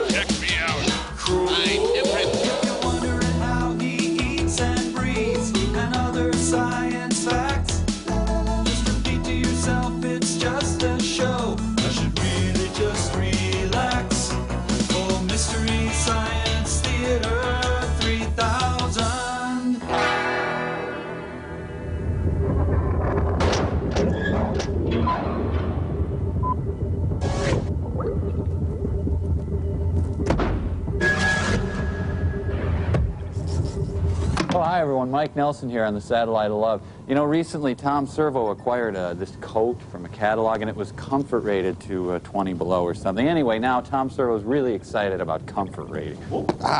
Check me out. I'm different. If you're wondering how he eats and breathes and other science facts, just repeat to yourself it's just a show. I should really just relax. Oh, Mystery Science Theater 3000. Oh, hi everyone, Mike Nelson here on the Satellite of Love. You know, recently Tom Servo acquired this coat from a catalog and it was comfort rated to 20 below or something. Anyway, now Tom Servo's really excited about comfort rating.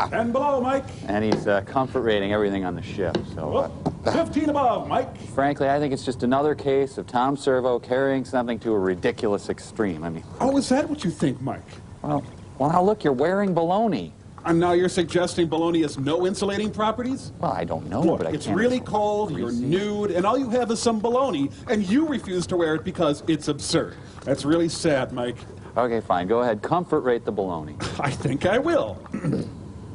10 below, Mike. And he's comfort rating everything on the ship, so... 15 above, Mike. Frankly, I think it's just another case of Tom Servo carrying something to a ridiculous extreme. I mean... Oh, is that what you think, Mike? Well, now look, you're wearing baloney. And now you're suggesting baloney has no insulating properties? Well, I don't know, Look, but I it's can't... really cold, you're nude, and all you have is some baloney, and you refuse to wear it because it's absurd. That's really sad, Mike. Okay, fine. Go ahead. Comfort rate the baloney. I think I will.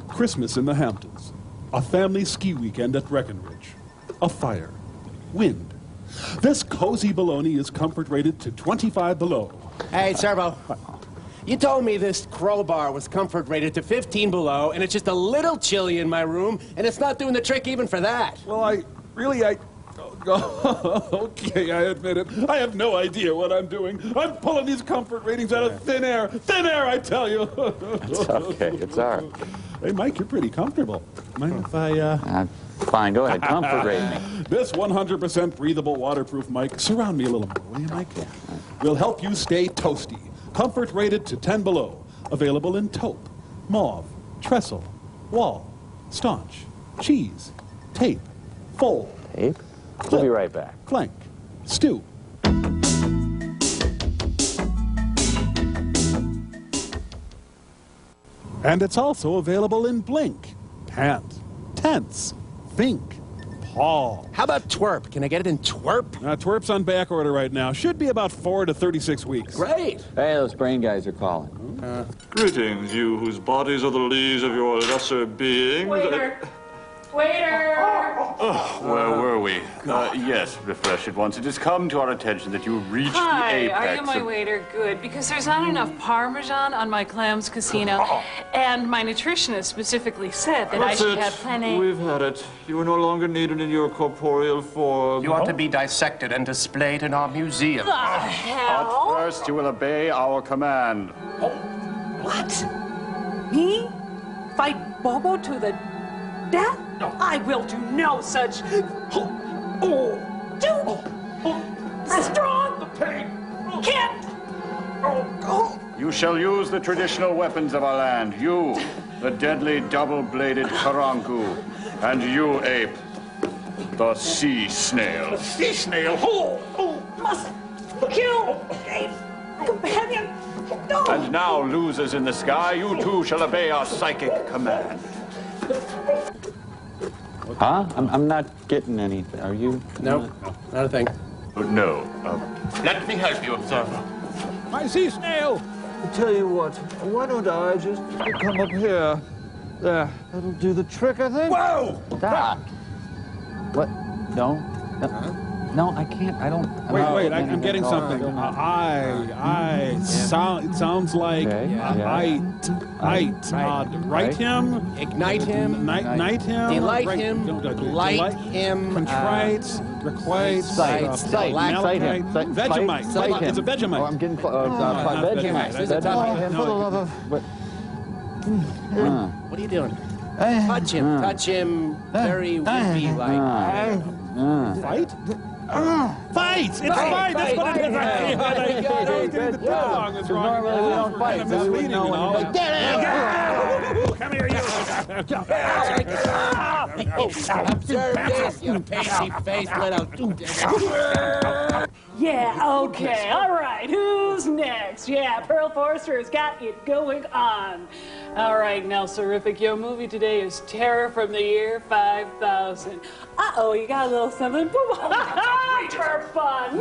Christmas in the Hamptons. A family ski weekend at Breckenridge. A fire. Wind. This cozy baloney is comfort rated to 25 below. Hey, Servo. You told me this crowbar was comfort rated to 15 below, and it's just a little chilly in my room, and it's not doing the trick even for that. Well, okay, I admit it. I have no idea what I'm doing. I'm pulling these comfort ratings out of thin air. Thin air, I tell you. It's okay. It's all right. Hey, Mike, you're pretty comfortable. Mind if I, Fine, go ahead. Comfort rate me. This 100% breathable, waterproof mic, surround me a little more, will you, Mike? Will help you stay toasty. Comfort rated to 10 below. Available in taupe, mauve, trestle, wall, staunch, cheese, tape, fold. Tape? Flip, We'll be right back. Flank, stew. And it's also available in blink, pant, tense, think, paw. How about twerp? Can I get it in twerp? Twerp's on back order right now. Should be about 4 to 36 weeks. Great. Hey, those brain guys are calling. Greetings, you whose bodies are the leaves of your lesser being. Waiter! Waiter! Where were we? Yes, refresh at once. It has come to our attention that you reached the apex. Are you my of... waiter? Good, because there's not enough Parmesan on my clams casino, and my nutritionist specifically said that I should have plenty. We've had it. You are no longer needed in your corporeal form. You ought to be dissected and displayed in our museum. The hell? First, you will obey our command. What? Me? Fight Bobo to the death? No. I will do no such... Strong! Can't! You shall use the traditional weapons of our land. You, the deadly double-bladed karanku. And you, ape, the sea snail. Sea snail? Must kill a companion. No. And now, losers in the sky, you too shall obey our psychic command. Huh? I'm not getting anything. Are you? Nope, not a thing. No. Let me help you, observer. My sea snail! I tell you what, why don't I just come up here? There, that'll do the trick, I think. Whoa! Stop. What? No? No, I can't. I don't. Wait, I'm getting something. It sounds like right him, Ignite him. Night him, Delight him. Light him. Contrite, requite, Cite him. Vegemite. It's a Vegemite. Oh, I'm getting Vegemite. This is a tough one. For the love of... What are you doing? Touch him. Touch him. Very wimpy like. Fight? Fight! It's fight! That's what it is! The tongue is wrong. Normally we don't fight, so we wouldn't know when to Get it! Come here, you! Observe this, you pasty-faced little... Yeah, okay, all right, who's next? Yeah, Pearl Forrester has got it going on. All right, now, Sorific, your movie today is Terror from the Year 5000. Uh-oh, you got a little something for fun.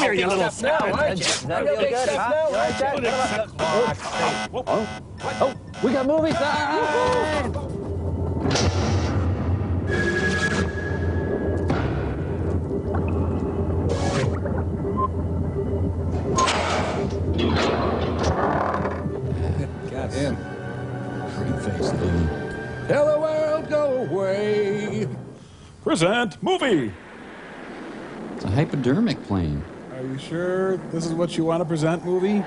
here, you little snot. Is that really good, huh? You like that? Oh, we got movie time! Goddamn. Creep face, dude. Tell the world, go away. Present movie. It's a hypodermic plane. Are you sure this is what you want to present, movie?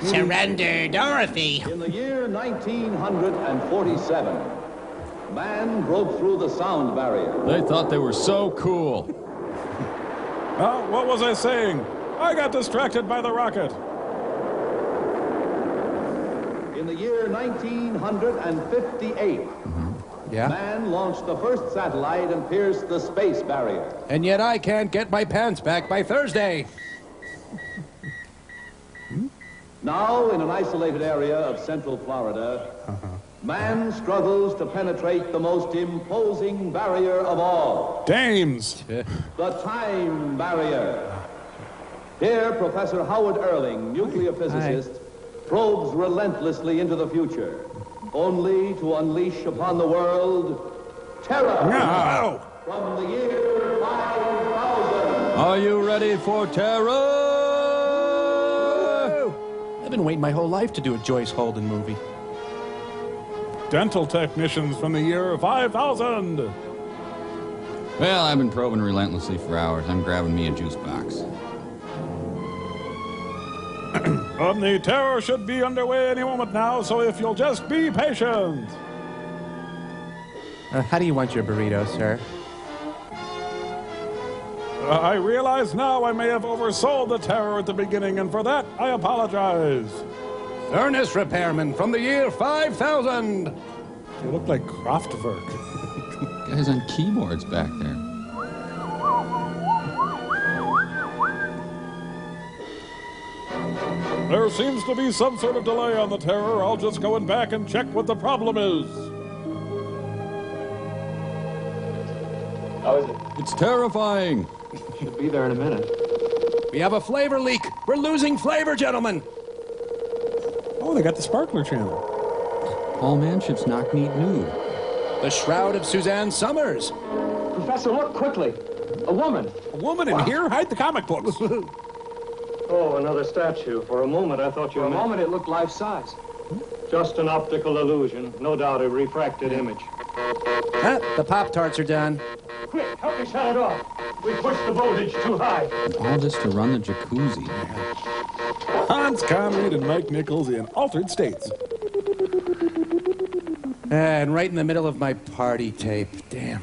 Surrender, Dorothy. In the year 1947, man broke through the sound barrier. They thought they were so cool. Oh, what was I saying? I got distracted by the rocket. In the year 1958, Yeah? man launched the first satellite and pierced the space barrier. And yet I can't get my pants back by Thursday. Now, in an isolated area of central Florida, man struggles to penetrate the most imposing barrier of all, Dames. the time barrier. Here, Professor Howard Erling, nuclear physicist, probes relentlessly into the future, only to unleash upon the world terror No. from the year 5000. Are you ready for terror? I've been waiting my whole life to do a Joyce Holden movie. Dental technicians from the year 5000. Well, I've been probing relentlessly for hours. I'm grabbing me a juice box. The terror should be underway any moment now, so if you'll just be patient. How do you want your burrito, sir? I realize now I may have oversold the terror at the beginning, and for that, I apologize. Furnace repairman from the year 5000. You look like Kraftwerk. Guys on keyboards back there. There seems to be some sort of delay on the terror. I'll just go in back and check what the problem is. How is it? It's terrifying. Should be there in a minute. We have a flavor leak. We're losing flavor, gentlemen. Oh, they got the Sparkler channel. Paul Manship's knock-kneed nude. The Shroud of Suzanne Summers. Professor, look quickly. A woman. A woman in here? Hide the comic books. Oh, another statue. For a moment, I thought you For a meant... moment, it looked life-size. Just an optical illusion. No doubt a refracted image. The Pop-Tarts are done. Quick, help me shut it off. We pushed the voltage too high. All this to run the jacuzzi. Hans Conried and Mike Nichols in Altered States. And right in the middle of my party tape. Damn.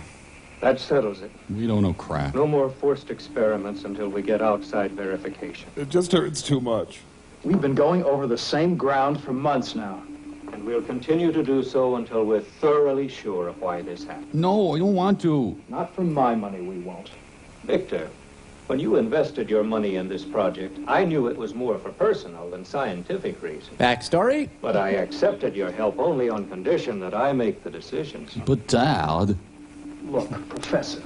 That settles it. We don't know crap. No more forced experiments until we get outside verification. It just hurts too much. We've been going over the same ground for months now. And we'll continue to do so until we're thoroughly sure of why this happened. No, I don't want to. Not for my money, we won't. Victor, when you invested your money in this project, I knew it was more for personal than scientific reasons. Backstory? But I accepted your help only on condition that I make the decisions. But Dad... Look, Professor,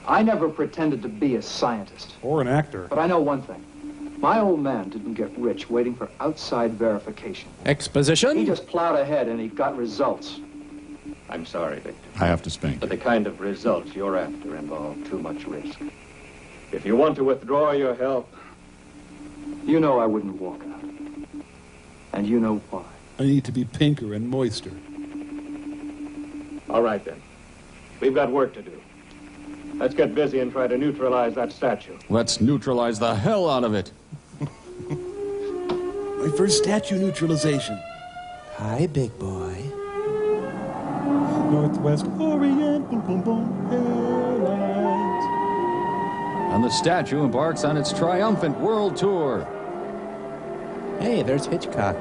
I never pretended to be a scientist. Or an actor. But I know one thing. My old man didn't get rich waiting for outside verification. Exposition? He just plowed ahead and he got results. I'm sorry, Victor. I have to spank. But the kind of results you're after involve too much risk. If you want to withdraw your help... You know I wouldn't walk out. And you know why. I need to be pinker and moister. All right, then. We've got work to do. Let's get busy and try to neutralize that statue. Let's neutralize the hell out of it. My first statue neutralization. Hi, big boy. Northwest Orient, boom, boom, boom, Airlines. And the statue embarks on its triumphant world tour. Hey, there's Hitchcock.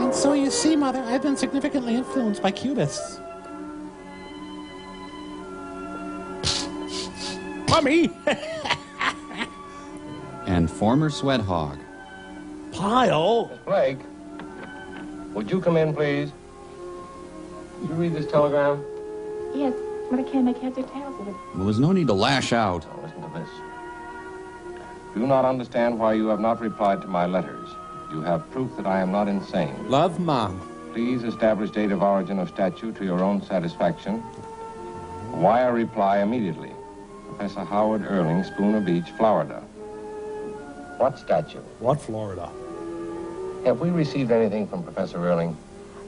And so you see, Mother, I've been significantly influenced by Cubists. Mummy! And former sweat hog. Pile? Blake, would you come in, please? Did you read this telegram? Yes, but I can't make heads or tails of it. Well, there's no need to lash out. Now, listen to this. Do not understand why you have not replied to my letters. You have proof that I am not insane. Love, Mom. Please establish date of origin of statue to your own satisfaction. Wire reply immediately. Professor Howard Erling, Spooner Beach, Florida. What statue? What Florida? Have we received anything from Professor Erling?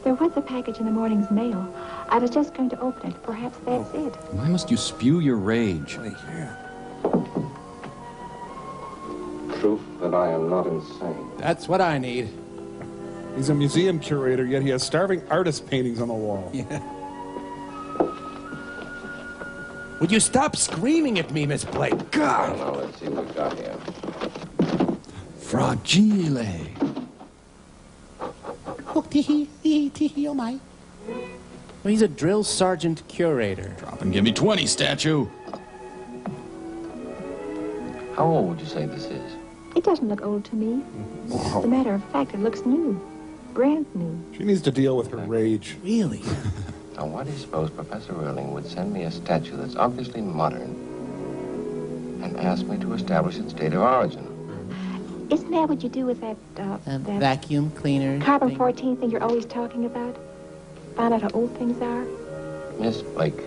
There was a package in the morning's mail. I was just going to open it. Perhaps that's it. Why must you spew your rage? Proof that I am not insane. That's what I need. He's a museum curator, yet he has starving artist paintings on the wall. Yeah. Would you stop screaming at me, Miss Blake? God! Now, let's see what we've got here. Fragile. Oh, tee-hee, oh my. Well, he's a drill sergeant curator. Drop and give me 20, statue. How old would you say this is? It doesn't look old to me. As a matter of fact, it looks new. Brand new. She needs to deal with her rage. Really? Now, why do you suppose Professor Erling would send me a statue that's obviously modern and ask me to establish its date of origin? Isn't that what you do with that, that Vacuum cleaner. carbon-14 thing you're always talking about? Find out how old things are? Miss Blake,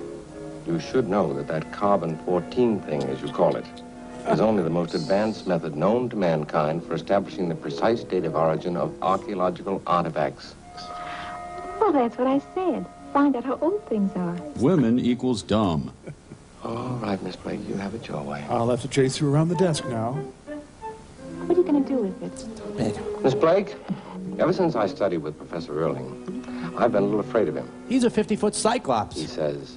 you should know that that carbon-14 thing, as you call it, is only the most advanced method known to mankind for establishing the precise date of origin of archaeological artifacts. Well, that's what I said. Find out how old things are. Women equals dumb. All right, Miss Blake, you have it your way. I'll have to chase you around the desk now. What are you going to do with it? Miss Blake, ever since I studied with Professor Erling, I've been a little afraid of him. He's a 50-foot cyclops. He says,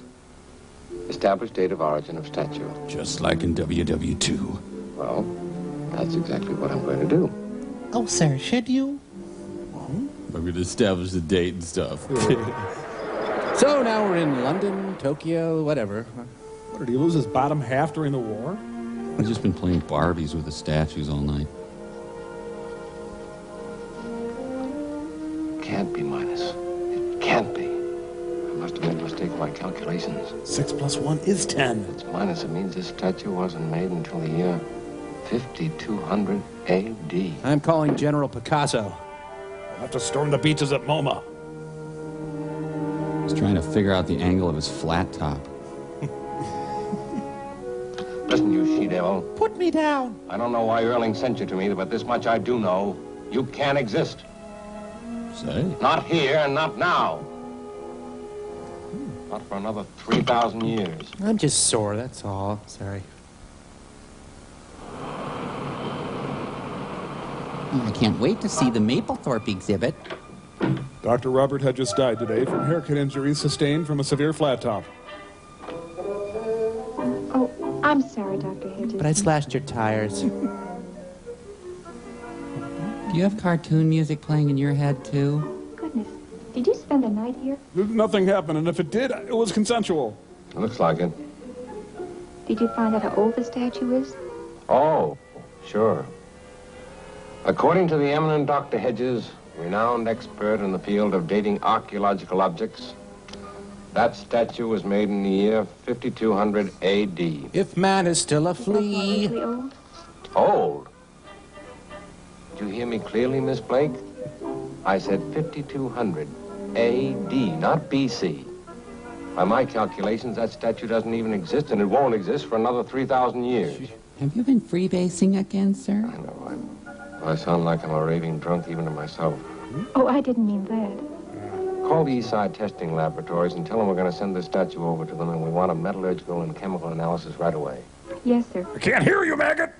establish date of origin of statue. Just like in WW2. Well, that's exactly what I'm going to do. Oh, sir, should you? I'm going to establish the date and stuff. So now we're in London, Tokyo, whatever. What, did he lose his bottom half during the war? I've just been playing Barbies with the statues all night. Can't be minus. It can't be. I must have made a mistake in my calculations. 6 plus 1 is 10. It's minus. It means this statue wasn't made until the year 5200 A.D. I'm calling General Picasso. We'll have to storm the beaches at MoMA. He's trying to figure out the angle of his flat top. Listen, you she-devil. Put me down. I don't know why Erling sent you to me, but this much I do know. You can't exist. Say? Not here and not now. Not for another 3,000 years. I'm just sore, that's all. Sorry. I can't wait to see the Maplethorpe exhibit. Dr. Robert had just died today from haircut injuries sustained from a severe flat top. Oh, I'm sorry, Dr. Hedges. But I slashed your tires. Do you have cartoon music playing in your head, too? Goodness, did you spend the night here? Nothing happened, and if it did, it was consensual. Looks like it. Did you find out how old the statue is? Oh, sure. According to the eminent Dr. Hedges, renowned expert in the field of dating archaeological objects, that statue was made in the year 5200 A.D. If man is still a flea. Really old? Old? Did you hear me clearly, Miss Blake? I said 5200 A.D., not B.C. By my calculations, that statue doesn't even exist, and it won't exist for another 3,000 years. Have you been freebasing again, sir? I know. I sound like I'm a raving drunk even to myself. Oh, I didn't mean that. Call the Eastside Testing Laboratories and tell them we're going to send this statue over to them, and we want a metallurgical and chemical analysis right away. Yes, sir. I can't hear you, maggot!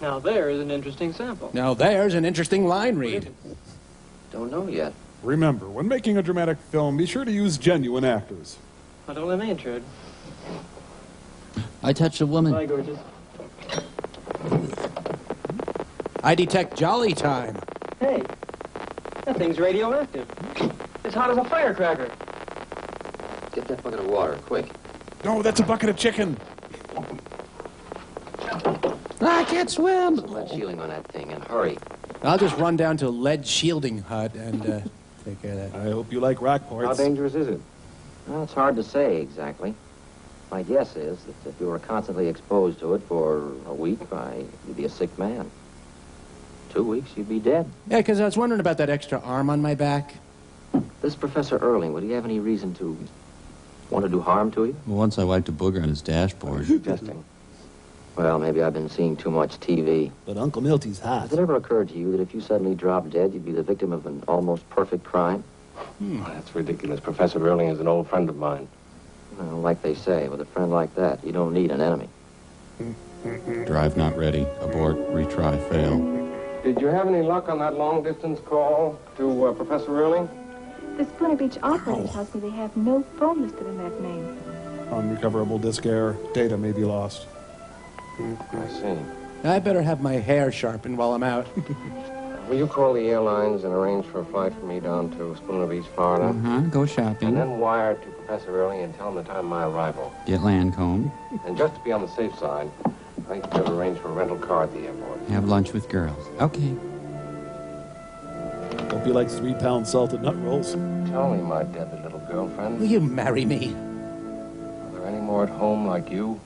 Now there's an interesting sample. Now there's an interesting line read. Don't know yet. Remember, when making a dramatic film, be sure to use genuine actors. What only me, Trude? I touched a woman. Bye, gorgeous. I detect jolly time. Hey, that thing's radioactive. It's hot as a firecracker. Get that bucket of water, quick. No, that's a bucket of chicken. I can't swim. Lead shielding on that thing, and hurry. I'll just run down to lead shielding hut and take care of that. I hope you like Rockports. How dangerous is it? Well, it's hard to say exactly. My guess is that if you were constantly exposed to it for a week, you'd be a sick man. 2 weeks, you'd be dead. Yeah, because I was wondering about that extra arm on my back. This Professor Erling, would he have any reason to want to do harm to you? Well, once I wiped a booger on his dashboard. Suggesting. Well, maybe I've been seeing too much TV. But Uncle Milty's hot. Has it ever occurred to you that if you suddenly dropped dead, you'd be the victim of an almost perfect crime? That's ridiculous. Professor Erling is an old friend of mine. Well, like they say, with a friend like that, you don't need an enemy. Drive not ready. Abort. Retry. Fail. Did you have any luck on that long-distance call to Professor Erling? The Spooner Beach operator tells me they have no phone listed in that name. Unrecoverable disk error. Data may be lost. I see. I better have my hair sharpened while I'm out. Will you call the airlines and arrange for a flight for me down to Spooner Beach, Florida? Go shopping. And then wire to Professor Erling and tell him the time of my arrival. Get Lancome. And just to be on the safe side, I think you better arrange for a rental car at the airport. Have lunch with girls. Okay. Don't be like 3-pound salted nut rolls. Tell me, my deadly little girlfriend. Will you marry me? Are there any more at home like you?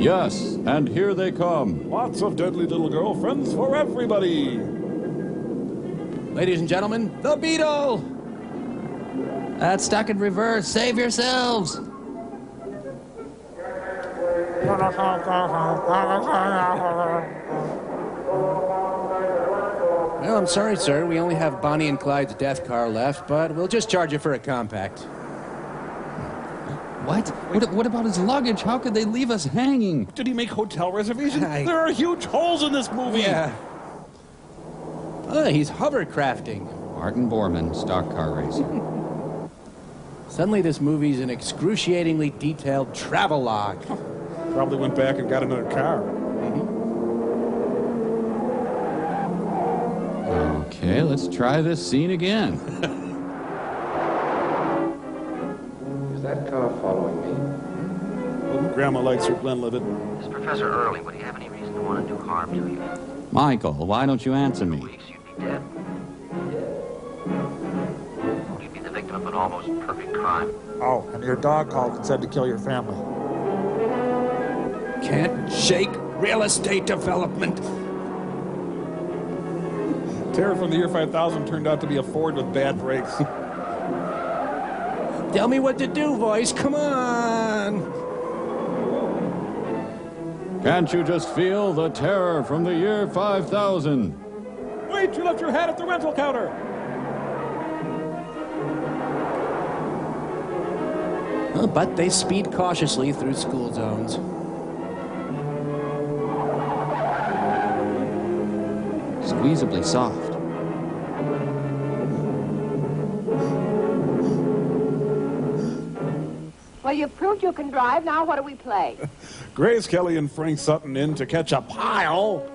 Yes, and here they come. Lots of deadly little girlfriends for everybody. Ladies and gentlemen, the Beetle! That's stuck in reverse. Save yourselves. Well, I'm sorry, sir. We only have Bonnie and Clyde's death car left, but we'll just charge you for a compact. What? What about his luggage? How could they leave us hanging? Did he make hotel reservations? There are huge holes in this movie. Yeah. Oh, he's hovercrafting. Martin Bormann, stock car racing. Suddenly this movie's an excruciatingly detailed travelogue. Probably went back and got another car. Okay, let's try this scene again. Is that car following me? Well, Grandma likes her Glenlivet. This Professor Erling, would he have any reason to want to do harm to you? Michael, why don't you answer me? You'd be dead. You'd be the victim of an almost perfect crime. Oh, and your dog called and said to kill your family. Can't shake real estate development. Terror from the year 5000 turned out to be a Ford with bad brakes. Tell me what to do, voice. Come on. Can't you just feel the terror from the year 5000? Wait, you left your hat at the rental counter. But they speed cautiously through school zones. Squeezably soft. Well, you've proved you can drive. Now what do we play? Grace Kelly and Frank Sutton in to catch a pile.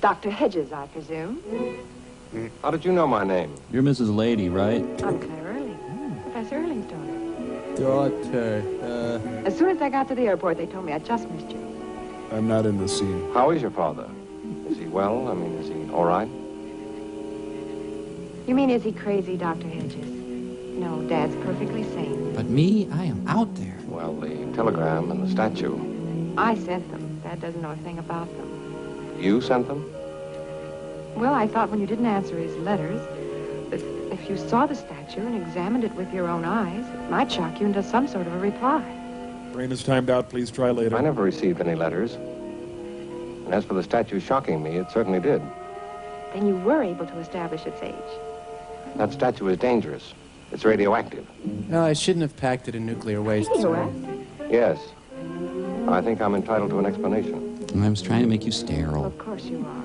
Dr. Hedges, I presume. How did you know my name? You're Mrs. Lady, right? I'm Claire Erling, Professor Erling's daughter. As soon as I got to the airport, they told me I just missed you. I'm not in the scene. How is your father? Is he well? I mean, is he all right? You mean, is he crazy, Dr. Hedges? No, Dad's perfectly sane. But me, I am out there. Well, the telegram and the statue. I sent them. Dad doesn't know a thing about them. You sent them? Well, I thought when you didn't answer his letters, that if you saw the statue and examined it with your own eyes, it might shock you into some sort of a reply. Brain is timed out. Please try later. I never received any letters. And as for the statue shocking me, it certainly did. Then you were able to establish its age. That statue is dangerous. It's radioactive. No, I shouldn't have packed it in nuclear waste. Yes. I think I'm entitled to an explanation. I was trying to make you sterile. Of course you are.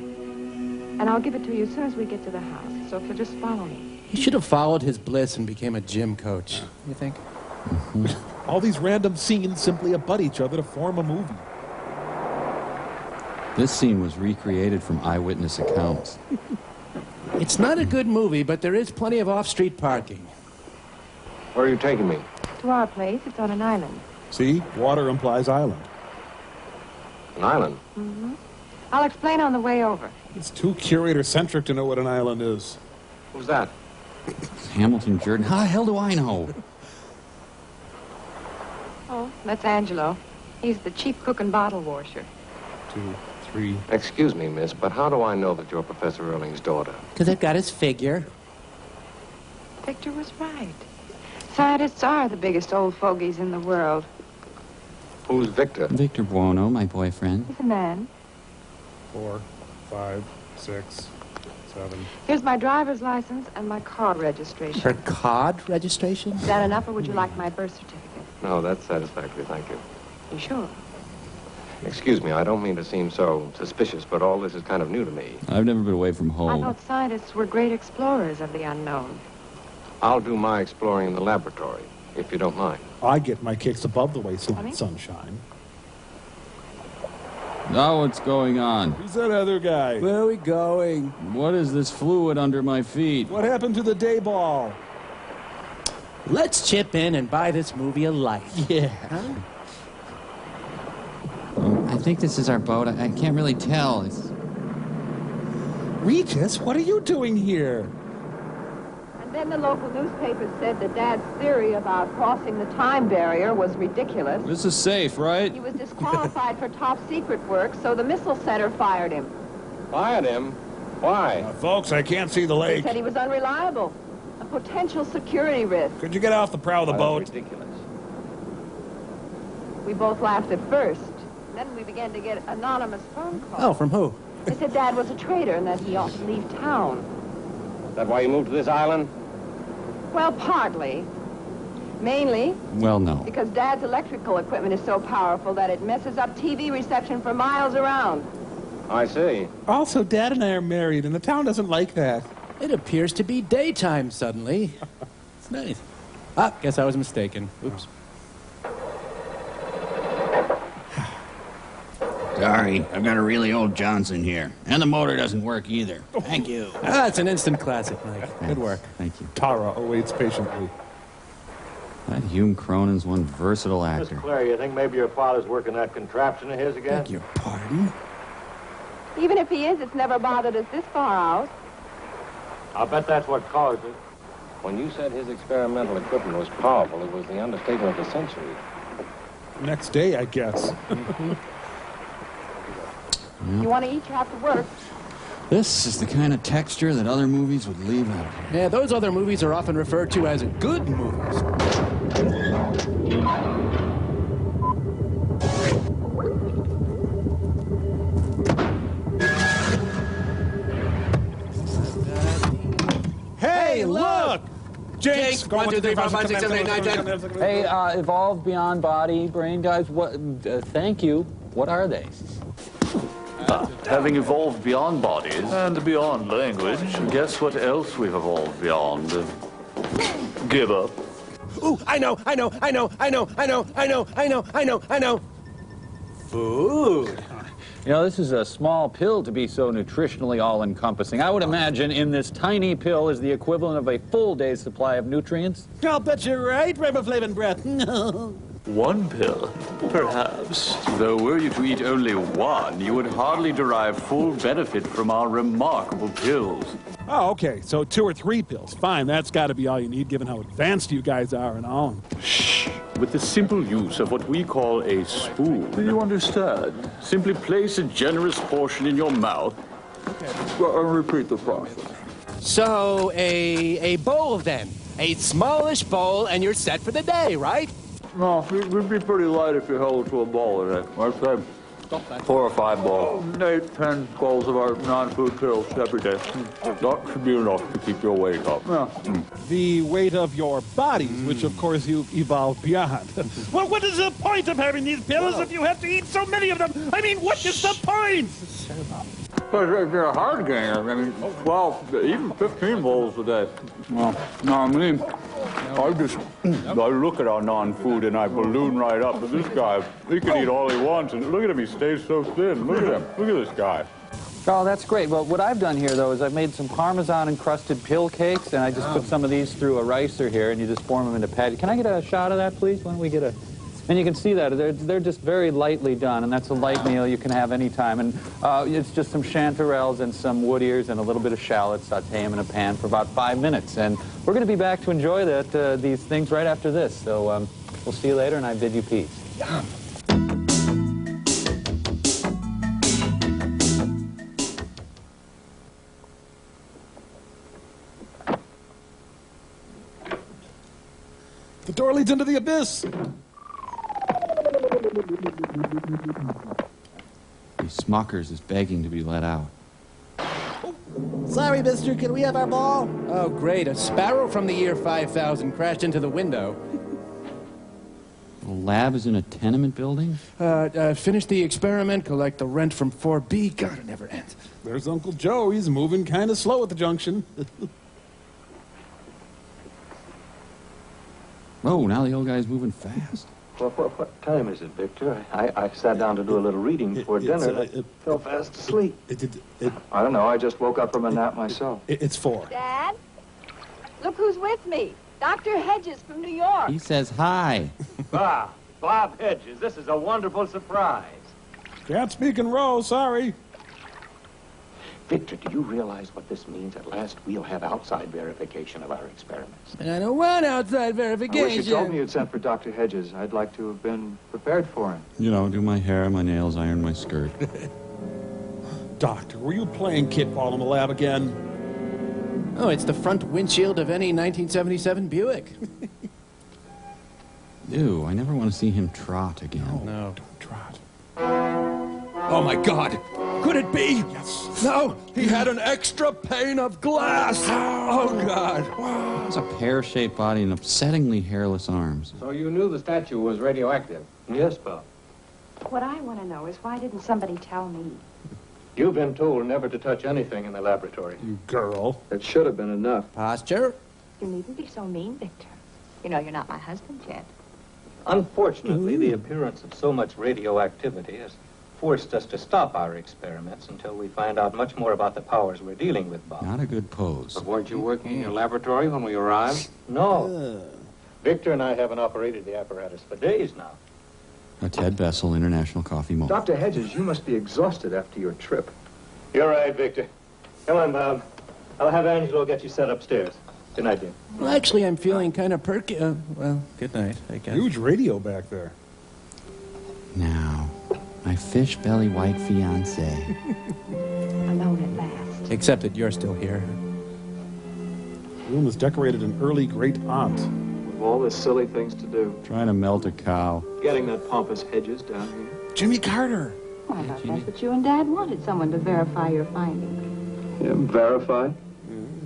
And I'll give it to you as soon as we get to the house. So if you'll just follow me. He should have followed his bliss and became a gym coach. You think? All these random scenes simply abut each other to form a movie. This scene was recreated from eyewitness accounts. It's not a good movie, but there is plenty of off-street parking. Where are you taking me? To our place, it's on an island. See? Water implies island. An island? Mm-hmm. I'll explain on the way over. It's too curator-centric to know what an island is. Who's that? It's Hamilton Jordan. How the hell do I know? Oh, that's Angelo. He's the chief cook and bottle washer. 2, 3. Excuse me, miss, but how do I know that you're Professor Erling's daughter? Because I've got his figure. Victor was right. Scientists are the biggest old fogies in the world. Who's Victor? Victor Buono, my boyfriend. He's a man. 4, 5, 6, 7. Here's my driver's license and my car registration. Her cod registration? Is that enough, or would you like my birth certificate? No, that's satisfactory, thank you. You sure? Excuse me, I don't mean to seem so suspicious, but all this is kind of new to me. I've never been away from I home. thought scientists were great explorers of the unknown. I'll do my exploring in the laboratory, if you don't mind. I get my kicks above the waistline, sunshine. Now what's going on? Who's that other guy? Where are we going? What is this fluid under my feet? What happened to the day ball? Let's chip in and buy this movie a life. Yeah. I think this is our boat. I can't really tell. Regis, what are you doing here? And then the local newspaper said that Dad's theory about crossing the time barrier was ridiculous. This is safe, right? He was disqualified for top secret work, so the missile center fired him. Fired him? Why? Folks, I can't see the They lake. said he was unreliable, a potential security risk. Could you get off the prow of the boat? That's ridiculous. We both laughed at first. Then we began to get anonymous phone calls. Oh, from who? They said Dad was a traitor and that he ought to leave town. Is that why you moved to this island? Well, partly. Mainly Well, no. because Dad's electrical equipment is so powerful that it messes up TV reception for miles around. I see. Also, Dad and I are married, and the town doesn't like that. It appears to be daytime suddenly. It's nice. Ah, guess I was mistaken. Oops. Sorry, I've got a really old Johnson here. And the motor doesn't work either. Thank you. Ah, it's an instant classic, Mike. Good work. Thank you. Tara awaits patiently. That Hume Cronin's one versatile Miss actor. Claire, you think maybe your father's working that contraption of his again? Beg your pardon? Even if he is, it's never bothered us this far out. I'll bet that's what caused it. When you said his experimental equipment was powerful, it was the understatement of the century. Next day, I guess. You want to eat, you have to work. This is the kind of texture that other movies would leave out of here. Yeah, those other movies are often referred to as good movies. Hey, look! Jinx! 1, 2, 3, 4, 5, 6, 7, 8, 9, 10. Hey, evolved beyond body, brain guys, what, thank you. What are they? Having evolved beyond bodies and beyond language, guess what else we've evolved beyond? Give up. Ooh, I know. Food. You know, this is a small pill to be so nutritionally all-encompassing. I would imagine in this tiny pill is the equivalent of a full day's supply of nutrients. I'll bet you're right, riboflavin breath. One pill, perhaps. Though were you to eat only one, you would hardly derive full benefit from our remarkable pills. Oh, okay. So 2 or 3 pills. Fine, that's got to be all you need, given how advanced you guys are and all. Shh. With the simple use of what we call a spoon. Do you understand? Simply place a generous portion in your mouth. Okay. Repeat the process. So, a bowl then. A smallish bowl, and you're set for the day, right? No, it would be pretty light if you held to a bowl of it. I'd say 4 or 5 bowls. 8, 10 bowls of our non-food pills every day. That should be enough to keep your weight up. Yeah. The weight of your bodies, which of course you've evolved beyond. Well, what is the point of having these pills if you have to eat so many of them? I mean, what is the point? But if you're a hard gainer, I mean, 12, even 15 bowls a day. Well, no, I mean, I look at our non-food and I balloon right up. But this guy, he can eat all he wants, and look at him, he stays so thin. Look at him. Look at this guy. Oh, that's great. Well, what I've done here, though, is I've made some Parmesan-encrusted pill cakes, and I just put some of these through a ricer here, and you just form them into patties. Can I get a shot of that, please? Why don't we get a... And you can see that they're just very lightly done, and that's a light meal you can have anytime. And it's just some chanterelles and some wood ears and a little bit of shallots. Saute them in a pan for about 5 minutes. And we're going to be back to enjoy these things right after this. So we'll see you later, and I bid you peace. Yum. The door leads into the abyss. Smuckers is begging to be let out. Sorry, mister, can we have our ball? Oh, great. A sparrow from the year 5000 crashed into the window. The lab is in a tenement building? Finish the experiment, collect the rent from 4B. God, it never ends. There's Uncle Joe. He's moving kind of slow at the junction. Oh, now the old guy's moving fast. Well, what time is it, Victor? I sat down to do a little reading before dinner. I fell fast asleep. I don't know. I just woke up from a nap myself. It's 4. Dad, look who's with me. Dr. Hedges from New York. He says hi. Bob Hedges, this is a wonderful surprise. Can't speak in row, sorry. Victor, do you realize what this means? At last, we'll have outside verification of our experiments. And I don't want outside verification. I wish you told me you'd sent for Dr. Hedges. I'd like to have been prepared for him. You know, do my hair, my nails, iron my skirt. Doctor, were you playing kickball in the lab again? Oh, it's the front windshield of any 1977 Buick. Ew, I never want to see him trot again. No. Don't trot. Oh, my God. Could it be? Yes. No, he had an extra pane of glass. Oh, God. It's a pear-shaped body and upsettingly hairless arms. So you knew the statue was radioactive? Yes, Bob. What I want to know is why didn't somebody tell me? You've been told never to touch anything in the laboratory. You girl. It should have been enough. Posture. You needn't be so mean, Victor. You know you're not my husband yet. Unfortunately, the appearance of so much radioactivity has forced us to stop our experiments until we find out much more about the powers we're dealing with, Bob. Not a good pose. But weren't you working in your laboratory when we arrived? No. Victor and I haven't operated the apparatus for days now. A Ted Bessel International Coffee Malt. Dr. Hedges, you must be exhausted after your trip. You're right, Victor. Come on, Bob. I'll have Angelo get you set upstairs. Good night, dear. Well, actually, I'm feeling kind of perky. Well, good night, I guess. Huge radio back there. Now, my fish belly white fiance. Alone at last. Except that you're still here. The room is decorated in early great aunt. With all the silly things to do. Trying to melt a cow. Getting that pompous Hedges down here. Jimmy Carter. Well, I thought that's what you and Dad wanted, someone to verify your findings. Yeah, verify?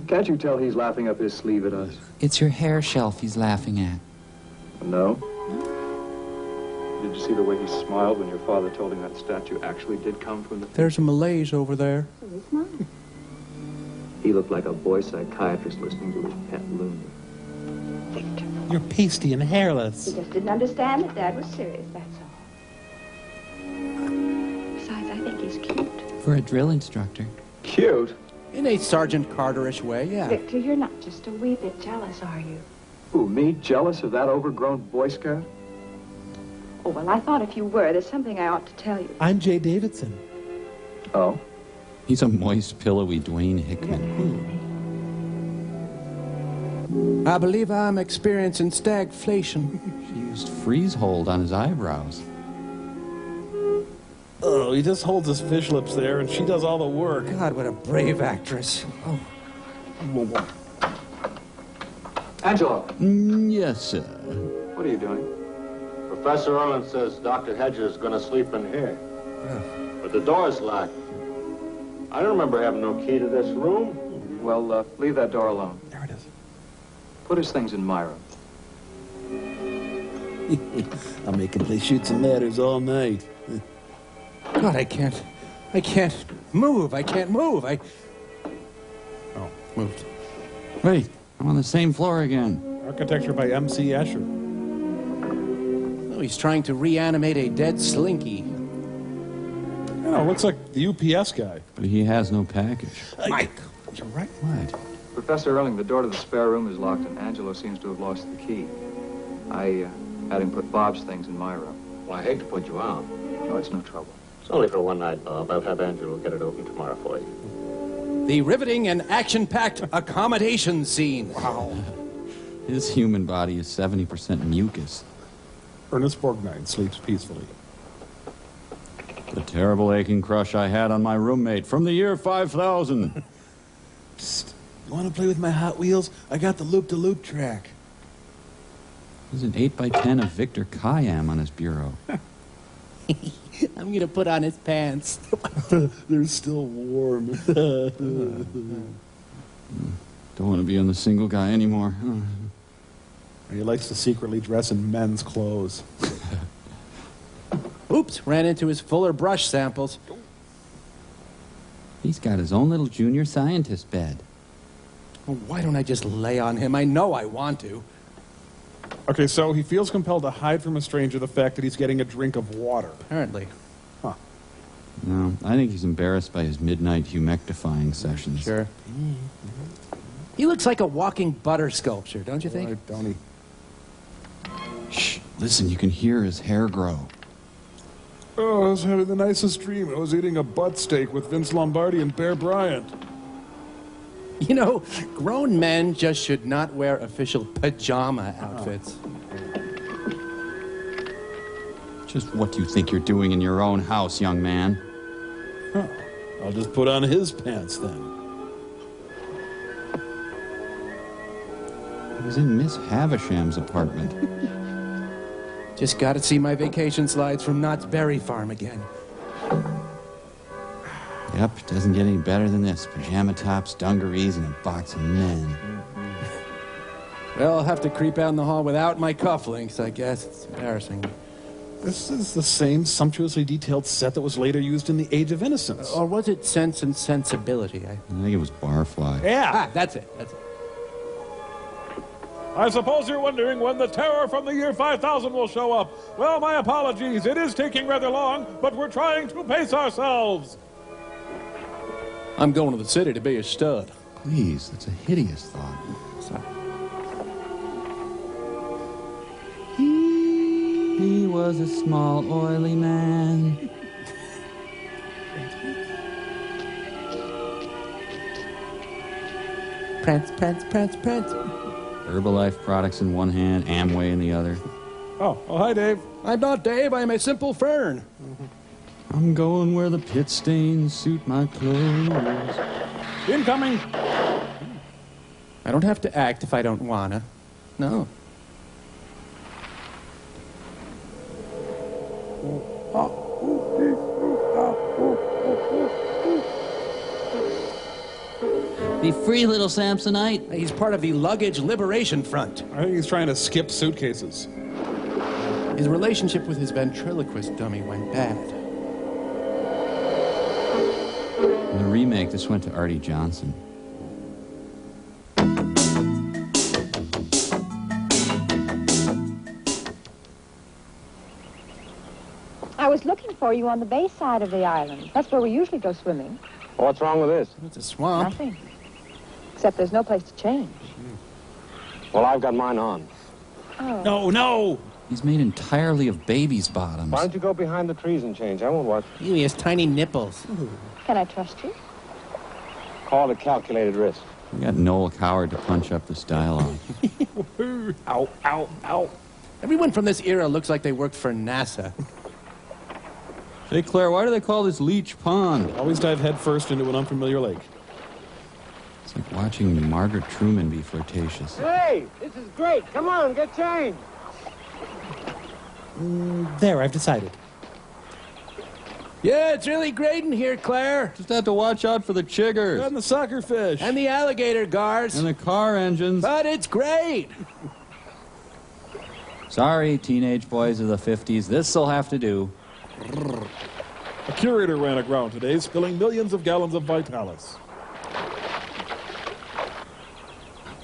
Can't you tell he's laughing up his sleeve at us? It's your hair shelf he's laughing at. No. Did you see the way he smiled when your father told him that statue actually did come from the... There's a malaise over there. So it's mine. He looked like a boy psychiatrist listening to his pet loon. Victor. You're pasty and hairless. He just didn't understand that Dad was serious, that's all. Besides, I think he's cute. For a drill instructor. Cute? In a Sergeant Carterish way, yeah. Victor, you're not just a wee bit jealous, are you? Who, me? Jealous of that overgrown Boy Scout? Oh, well, I thought if you were, there's something I ought to tell you. I'm Jay Davidson. Oh? He's a moist, pillowy Dwayne Hickman. I believe I'm experiencing stagflation. She used freeze hold on his eyebrows. Oh, he just holds his fish lips there, and she does all the work. God, what a brave actress. Oh. Angelo! Yes, sir. What are you doing? Professor Erland says Dr. Hedges is going to sleep in here. But the door's locked. I don't remember having no key to this room. Well, leave that door alone. There it is. Put his things in my room. I'll make him play shoots and ladders all night. God, I can't move. I can't move. Oh, moved. Wait, I'm on the same floor again. Architecture by M.C. Escher. Oh, he's trying to reanimate a dead slinky. You know, looks like the UPS guy. But he has no package. Mike! You're right. What? Professor Erling, the door to the spare room is locked, and Angelo seems to have lost the key. I Had him put Bob's things in my room. Well, I hate to put you out. No, it's no trouble. It's only for one night, Bob. I'll have Angelo get it open tomorrow for you. The riveting and action-packed accommodation scene. Wow. His human body is 70% mucus. Ernest Borgnine sleeps peacefully. The terrible aching crush I had on my roommate from the year 5000. Psst. You want to play with my Hot Wheels? I got the loop-de-loop track. There's an 8x10 of Victor Khayyam on his bureau. I'm going to put on his pants. They're still warm. Don't want to be on the single guy anymore. He likes to secretly dress in men's clothes. Oops, ran into his Fuller brush samples. He's got his own little junior scientist bed. Well, why don't I just lay on him? I know I want to. Okay, so he feels compelled to hide from a stranger the fact that he's getting a drink of water. Apparently. Huh. No, I think he's embarrassed by his midnight humectifying sessions. Sure. He looks like a walking butter sculpture, don't you think? Right, don't he? Shh, listen, you can hear his hair grow. Oh, I was having the nicest dream. I was eating a butt steak with Vince Lombardi and Bear Bryant. You know, grown men just should not wear official pajama outfits. Just what do you think you're doing in your own house, young man? Huh. I'll just put on his pants then. He was in Miss Havisham's apartment. Just got to see my vacation slides from Knott's Berry Farm again. Yep, doesn't get any better than this. Pajama tops, dungarees, and a box of men. Well, I'll have to creep out in the hall without my cufflinks, I guess. It's embarrassing. This is the same sumptuously detailed set that was later used in The Age of Innocence. Or was it Sense and Sensibility? I think it was Barfly. Yeah. Ah, that's it. I suppose you're wondering when the terror from the year 5000 will show up. Well, my apologies. It is taking rather long, but we're trying to pace ourselves. I'm going to the city to be a stud. Please, that's a hideous thought. Sorry. He was a small, oily man. Prance, prance, prance, prance. Herbalife products in one hand, Amway in the other. Oh, hi, Dave. I'm not Dave, I'm a simple fern. I'm going where the pit stains suit my clothes. Incoming. I don't have to act if I don't wanna. No. Be free, little Samsonite. He's part of the Luggage Liberation Front. I think he's trying to skip suitcases. His relationship with his ventriloquist dummy went bad. In the remake, this went to Artie Johnson. I was looking for you on the bay side of the island. That's where we usually go swimming. What's wrong with this? It's a swamp. Nothing. Except there's no place to change. Well, I've got mine on. Oh. No! He's made entirely of babies' bottoms. Why don't you go behind the trees and change? I won't watch. He has tiny nipples. Can I trust you? Call it calculated risk. We got Noel Coward to punch up this dialogue. Ow, ow, ow. Everyone from this era looks like they worked for NASA. Hey, Claire, why do they call this Leech Pond? Always dive headfirst into an unfamiliar lake. It's like watching Margaret Truman be flirtatious. Hey, this is great. Come on, get changed. There, I've decided. Yeah, it's really great in here, Claire. Just have to watch out for the chiggers. And the sucker fish. And the alligator guards. And the car engines. But it's great. Sorry, teenage boys of the 50s. This'll have to do. A curator ran aground today, spilling millions of gallons of Vitalis.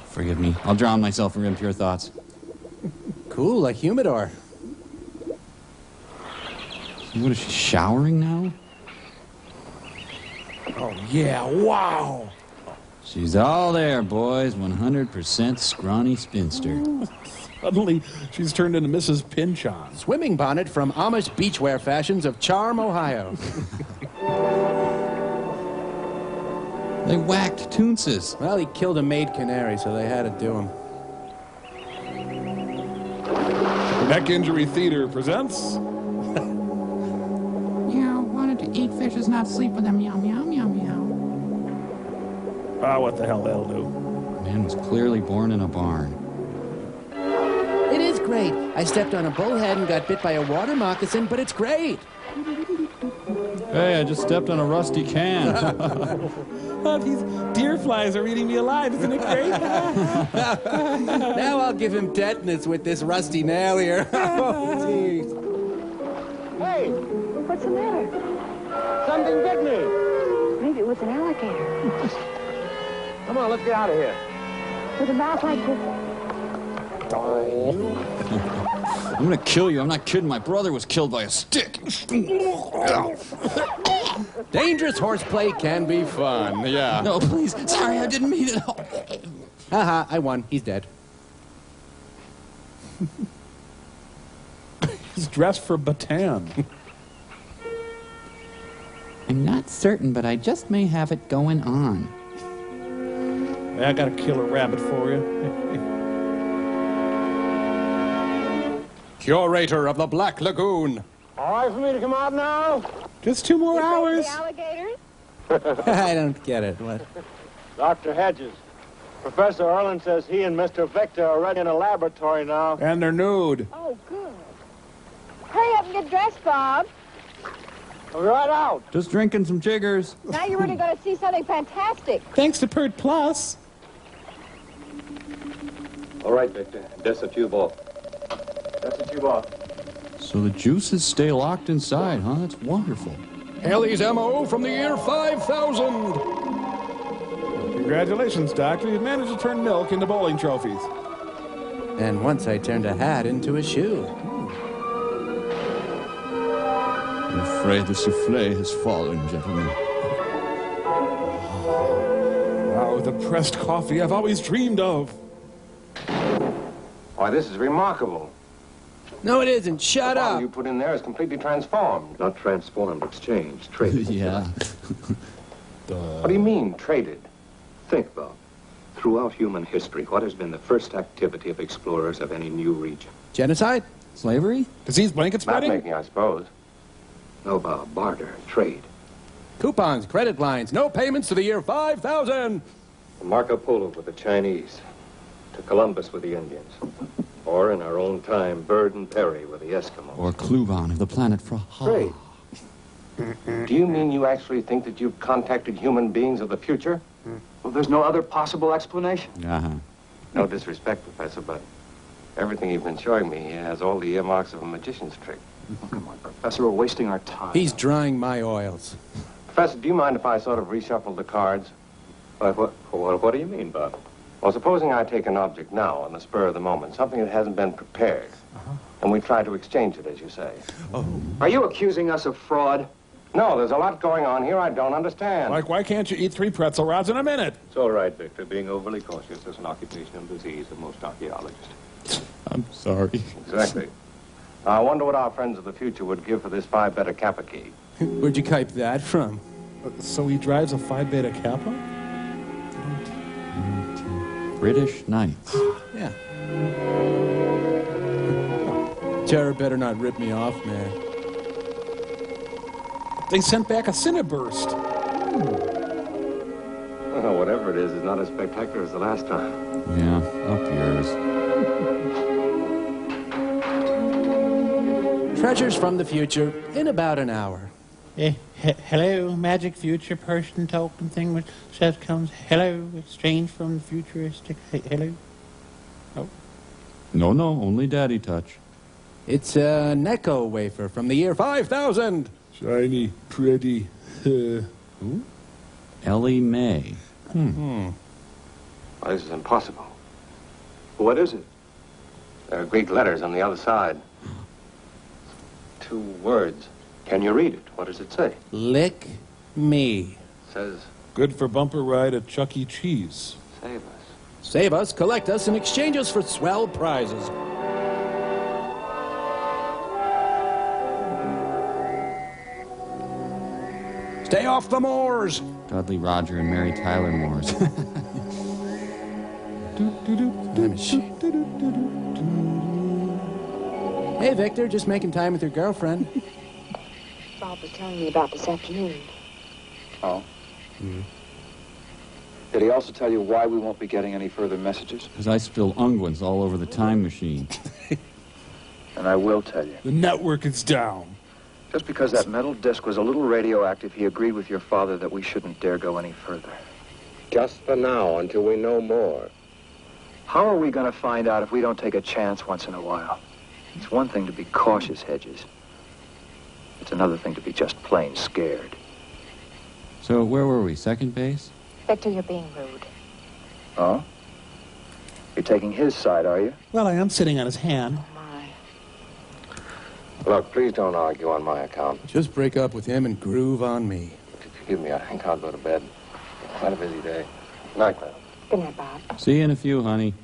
Forgive me. I'll drown myself in impure thoughts. Cool, like humidor. What is she, showering now? Oh, yeah, wow. She's all there, boys. 100% scrawny spinster. Suddenly, she's turned into Mrs. Pinchon. Swimming bonnet from Amish beachwear fashions of Charm, Ohio. They whacked Toonces. Well, he killed a maid canary, so they had to do him. Neck Injury Theater presents... Meow, wanted to eat fishes, not sleep with them. Meow, meow, meow, meow. Ah, what the hell that'll do. Man was clearly born in a barn. It is great. I stepped on a bullhead and got bit by a water moccasin, but it's great. Hey, I just stepped on a rusty can. Oh, these deer flies are eating me alive. Isn't it great? Now I'll give him tetanus with this rusty nail here. Oh, jeez. Hey, What's the matter? something bit me. Maybe it was an alligator. Come on, let's get out of here. With a mouth like this. I'm gonna kill you. I'm not kidding. My brother was killed by a stick. Dangerous horseplay can be fun, yeah. No, please. Sorry, I didn't mean it. Haha, I won. He's dead. He's dressed for Bataan. I'm not certain, but I just may have it going on. I got a killer rabbit for you. Curator of the Black Lagoon. All right for me to come out now? Just 2 more hours. The alligators? I don't get it. What? Dr. Hedges, Professor Erlin says he and Mr. Victor are ready in a laboratory now. And they're nude. Oh, good. Hurry up and get dressed, Bob. We'll be right out. Just drinking some jiggers. Now you're really going to see something fantastic. Thanks to Pert Plus. All right, Victor. That's a tube off. That's what you want. So the juices stay locked inside, huh? That's wonderful. Haley's M.O. from the year 5000. Congratulations, Doctor. You've managed to turn milk into bowling trophies. And once I turned a hat into a shoe. I'm afraid the souffle has fallen, gentlemen. Wow, the pressed coffee I've always dreamed of. Why, this is remarkable. No, it isn't. Shut The bottle up. you put in there is completely transformed. Not transformed, exchanged, traded. Yeah. What do you mean, traded? Think, Bob. Throughout human history, what has been the first activity of explorers of any new region? Genocide? Slavery? Disease blanket spreading? Map-making, I suppose. No, Bob. Barter, trade. Coupons, credit lines, no payments to the year 5000. Marco Polo with the Chinese. To Columbus with the Indians. Or, in our own time, Byrd and Perry with the Eskimos. Or Kluban of the planet Fraha. Trade. Do you mean you actually think that you've contacted human beings of the future? Well, there's no other possible explanation. Uh-huh. No disrespect, Professor, but everything you've been showing me has all the earmarks of a magician's trick. Oh, come on, Professor, we're wasting our time. He's drying my oils. Professor, do you mind if I sort of reshuffle the cards? What do you mean, Bob? Well, supposing I take an object now on the spur of the moment, something that hasn't been prepared, and we try to exchange it, as you say. Oh. Are you accusing us of fraud? No, there's a lot going on here I don't understand. Like, why can't you eat 3 pretzel rods in a minute? It's all right, Victor. Being overly cautious is an occupational disease of most archaeologists. I'm sorry. Exactly. I wonder what our friends of the future would give for this Phi Beta Kappa key. Where'd you type that from? So he drives a Phi Beta Kappa? British Knights. Yeah. Terror better not rip me off, man. They sent back a Cineburst. Well, whatever it is not as spectacular as the last time. Yeah, up yours. Treasures from the future in about an hour. Hello, magic future person token thing which says comes. Hello, exchange from the futuristic. Hello. Oh. No, only daddy touch. It's a Necco wafer from the year 5000. Shiny, pretty. Who? Ellie Mae. Well, this is impossible. What is it? There are Greek letters on the other side. 2 words. Can you read it? What does it say? Lick me. Says Good for bumper ride at Chuck E. Cheese. Save us. Save us, collect us, and exchange us for swell prizes. Stay off the moors! Dudley Roger and Mary Tyler Moores. Hey, Victor, just making time with your girlfriend. Bob was telling me about this afternoon. Oh? Did he also tell you why we won't be getting any further messages? Because I spill unguents all over the time machine. And I will tell you. The network is down. Just because that metal disc was a little radioactive, he agreed with your father that we shouldn't dare go any further. Just for now, until we know more. How are we going to find out if we don't take a chance once in a while? It's one thing to be cautious, Hedges. It's another thing to be just plain scared. So where were we? Second base? Victor, you're being rude. Oh? You're taking his side, are you? Well, I am sitting on his hand. Look, please don't argue on my account. Just break up with him and groove on me. Forgive me, I think I'll go to bed. Had a busy day. Night, man. Good night, Bob. See you in a few, honey.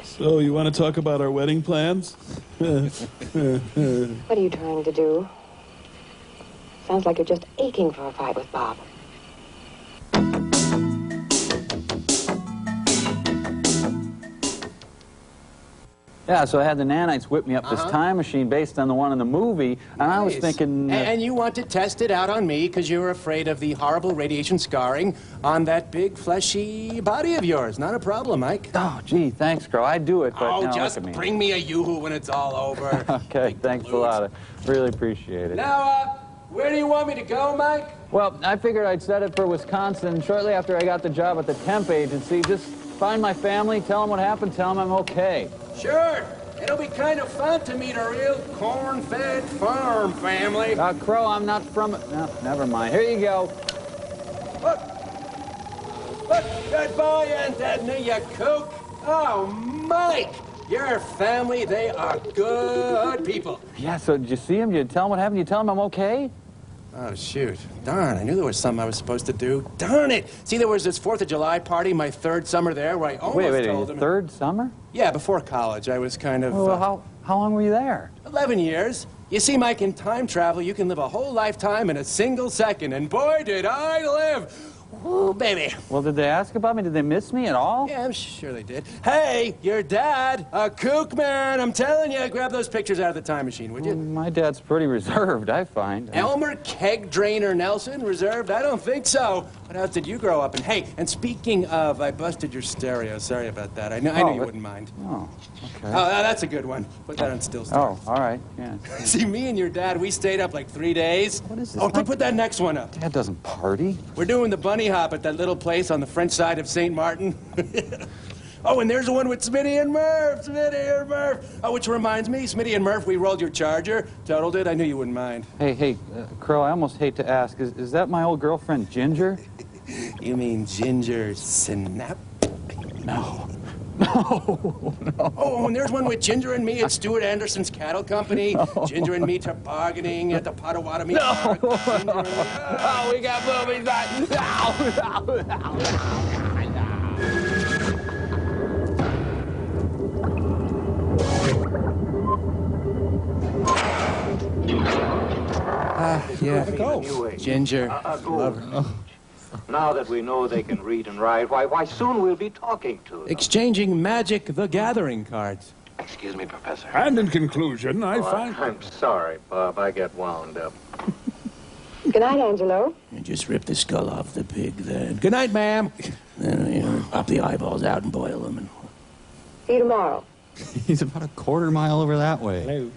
So, you want to talk about our wedding plans? What are you trying to do? Sounds like you're just aching for a fight with Bob. Yeah, so I had the nanites whip me up this time machine based on the one in the movie, and I was thinking... And you want to test it out on me because you're afraid of the horrible radiation scarring on that big, fleshy body of yours. Not a problem, Mike. Oh, gee, thanks, Crow. I'd do it, but Oh, no, just look at me. bring me a yoo-hoo when it's all over. Okay, thanks a lot. I really appreciate it. Now, where do you want me to go, Mike? Well, I figured I'd set it for Wisconsin shortly after I got the job at the temp agency. Just find my family, tell them what happened, tell them I'm okay. Sure. It'll be kind of fun to meet a real corn-fed farm family. Crow, I'm not from it. No, never mind. Here you go. Look, goodbye, Aunt Edna, you kook. Oh, Mike, your family, they are good people. Yeah, so did you see him? Did you tell him what happened? You tell him I'm okay? Oh, shoot. Darn, I knew there was something I was supposed to do. Darn it! See, there was this 4th of July party my 3rd summer there where I almost told him... Third summer? Yeah, before college. I was kind of... Well, how long were you there? 11 years. You see, Mike, in time travel, you can live a whole lifetime in a single second, and boy, did I live! Ooh, baby. Well, did they ask about me? Did they miss me at all? Yeah, I'm sure they did. Hey, your dad, a kook man, I'm telling you, grab those pictures out of the time machine, would you? My dad's pretty reserved, I find. Elmer Keg Drainer Nelson, reserved? I don't think so. What else did you grow up in? Hey, and speaking of, I busted your stereo. Sorry about that. I knew you wouldn't mind. Oh, okay. Oh, that's a good one. Put that on still Oh, all right, yeah. See, me and your dad, we stayed up like 3 days. What is this? Oh, put that next one up. Dad doesn't party. We're doing the bunny hop at that little place on the French side of St. Martin. Oh, and there's the one with Smitty and Murph. Smitty and Murph. Oh, which reminds me, Smitty and Murph, we rolled your Charger. Totaled it. I knew you wouldn't mind. Hey, Crow, I almost hate to ask. Is that my old girlfriend, Ginger? You mean Ginger Snap? No. Oh, and there's one with Ginger and me at Stuart Anderson's Cattle Company. No. Ginger and me tobogganing at the Potawatomi. No. Oh, we got boobies on. Yeah. Ginger. Love her. Now that we know they can read and write, why soon we'll be talking to them. Exchanging Magic the Gathering cards. Excuse me, Professor. And in conclusion, I find... I'm sorry, Bob. I get wound up. Good night, Angelo. And just rip the skull off the pig then. Good night, ma'am. Then, pop the eyeballs out and boil them. See you tomorrow. He's about a quarter mile over that way. Hello.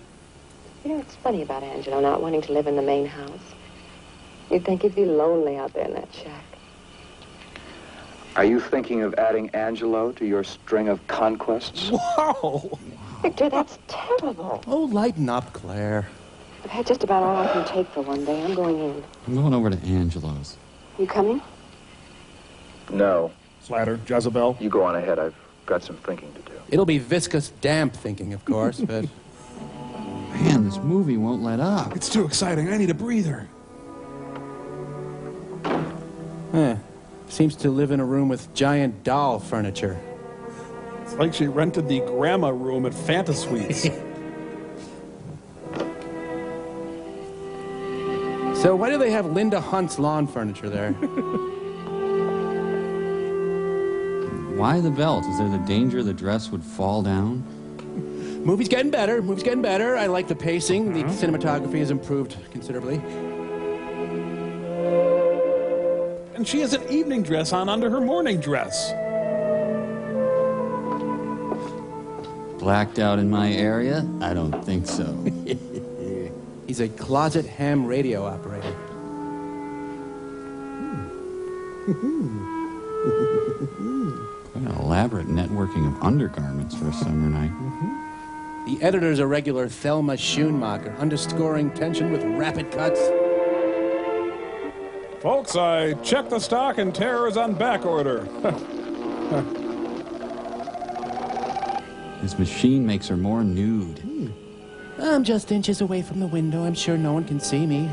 You know, it's funny about Angelo not wanting to live in the main house. You'd think he'd be lonely out there in that shack. Are you thinking of adding Angelo to your string of conquests? Whoa! Victor, that's terrible. Oh, lighten up, Claire. I've had just about all I can take for one day. I'm going in. I'm going over to Angelo's. You coming? No. Slatter, Jezebel. You go on ahead. I've got some thinking to do. It'll be viscous damp thinking, of course, but... Man, this movie won't let up. It's too exciting. I need a breather. Seems to live in a room with giant doll furniture. It's like she rented the grandma room at Fantasweets. So why do they have Linda Hunt's lawn furniture there? Why the belt? Is there the danger the dress would fall down? Movie's getting better. Movie's getting better. I like the pacing. The cinematography has improved considerably. And she has an evening dress on under her morning dress. Blacked out in my area? I don't think so. He's a closet ham radio operator. Quite an elaborate networking of undergarments for a summer night. The editor's a regular Thelma Schoonmaker, underscoring tension with rapid cuts. Folks, I checked the stock and Terror is on back order. His machine makes her more nude. I'm just inches away from the window. I'm sure no one can see me.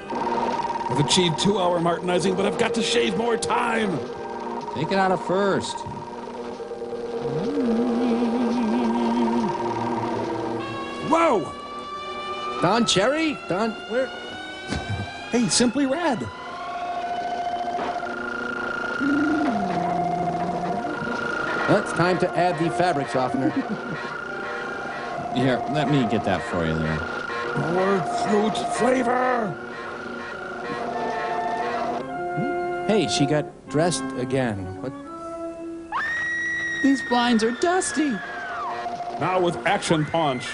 I've achieved 2-hour Martinizing, but I've got to shave more time. Take it out of first. Whoa! Don Cherry? Don, where? Hey, Simply Red. Well, it's time to add the fabric softener. Here, let me get that for you there. More fruit flavor. Hey, she got dressed again. What? These blinds are dusty. Now with action punch.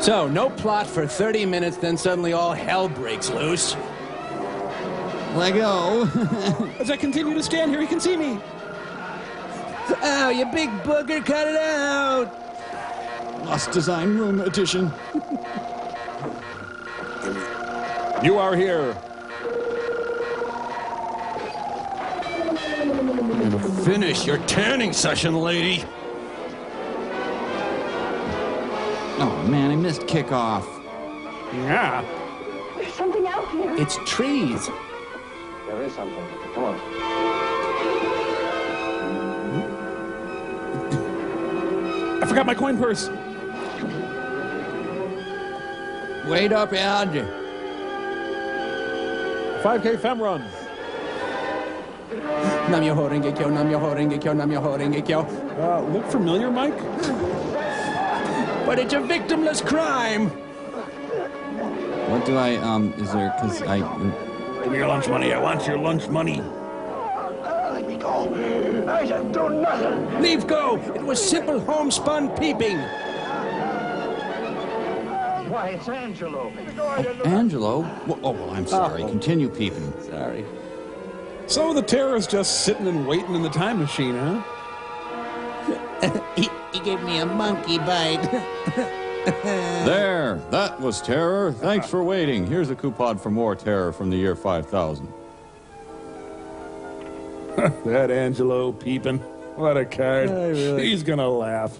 So, no plot for 30 minutes, then suddenly all hell breaks loose. Let go. As I continue to stand here, he can see me. Oh, you big booger, cut it out! Lost Design Room edition. You are here. I'm gonna finish your tanning session, lady. Oh, man, I missed kickoff. Yeah. There's something out there. It's trees. There is something. Come on. I forgot my coin purse. Wait up, Ed. 5K fem run. Nam Yoho Renge-kyo, Nam Yoho Renge-kyo, Nam Yoho Renge-kyo. Look familiar, Mike? But it's a victimless crime. What do I, is there, because I... Give me your lunch money. I want your lunch money. Let me go. I didn't do nothing. Leave go. It was simple homespun peeping. Why, it's Angelo. Angelo? Well, I'm sorry. Continue peeping. Sorry. So the Terror's just sitting and waiting in the time machine, huh? He gave me a monkey bite. There, that was Terror. Thanks for waiting. Here's a coupon for more Terror from the year 5000. That Angelo peeping. What a card. Really? He's gonna laugh.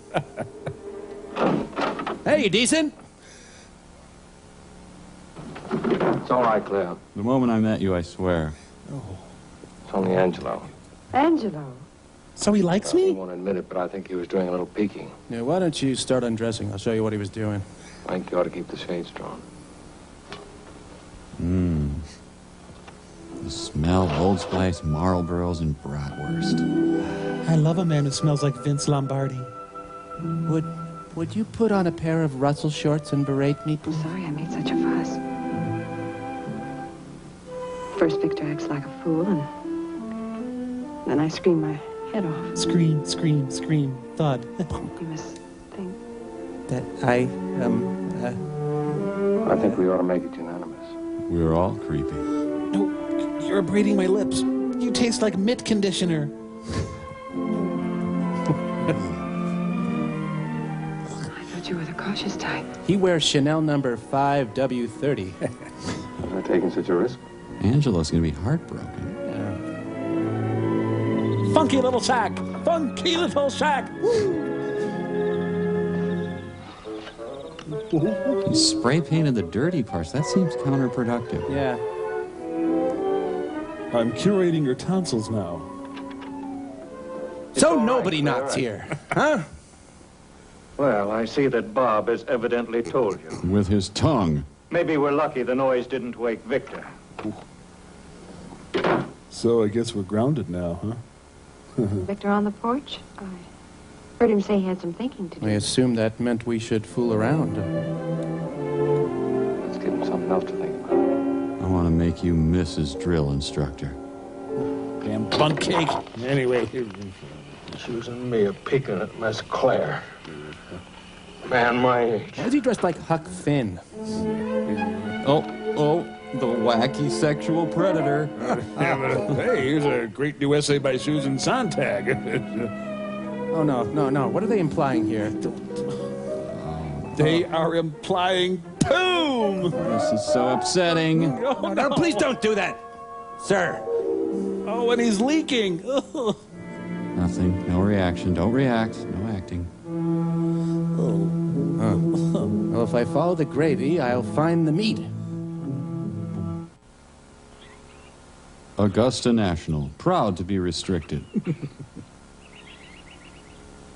Hey, you decent? It's all right, Claire. The moment I met you, I swear. It's only Angelo. Angelo. So he likes He me? won't admit it, but I think he was doing a little peeking. Yeah, why don't you start undressing? I'll show you what he was doing. I think you ought to keep the shades drawn. The smell of Old Spice, Marlboros, and bratwurst. I love a man who smells like Vince Lombardi. Would you put on a pair of Russell shorts and berate me? I'm sorry I made such a fuss. First Victor acts like a fool, and then I scream my head off. Scream, scream, scream, thud. You must think. That I, I think we ought to make it unanimous. We were all creepy. No, you're abrading my lips. You taste like mitt conditioner. I thought you were the cautious type. he wears Chanel number 5W30. I'm not taking such a risk. Angelo's gonna be heartbroken. Funky little shack. Funky little shack. You spray painted the dirty parts. That seems counterproductive. Yeah. I'm curating your tonsils now. So nobody knocks here, huh? Well, I see that Bob has evidently told you. With his tongue. Maybe we're lucky the noise didn't wake Victor. So I guess we're grounded now, huh? Victor on the porch? I heard him say he had some thinking to do. I assumed that meant we should fool around. Let's give him something else to think about. I want to make you Mrs. Drill Instructor. Damn bunk cake. Anyway, Susan me a peeking at Miss Claire. Man my age. Why is he dressed like Huck Finn? Oh, the wacky sexual predator. Hey, here's a great new essay by Susan Sontag. Oh, no. What are they implying here? They are implying tomb! This is so upsetting. Oh, no. Please don't do that, sir. Oh, and he's leaking. Ugh. Nothing. No reaction. Don't react. No acting. Well, if I follow the gravy, I'll find the meat. Augusta National. Proud to be restricted.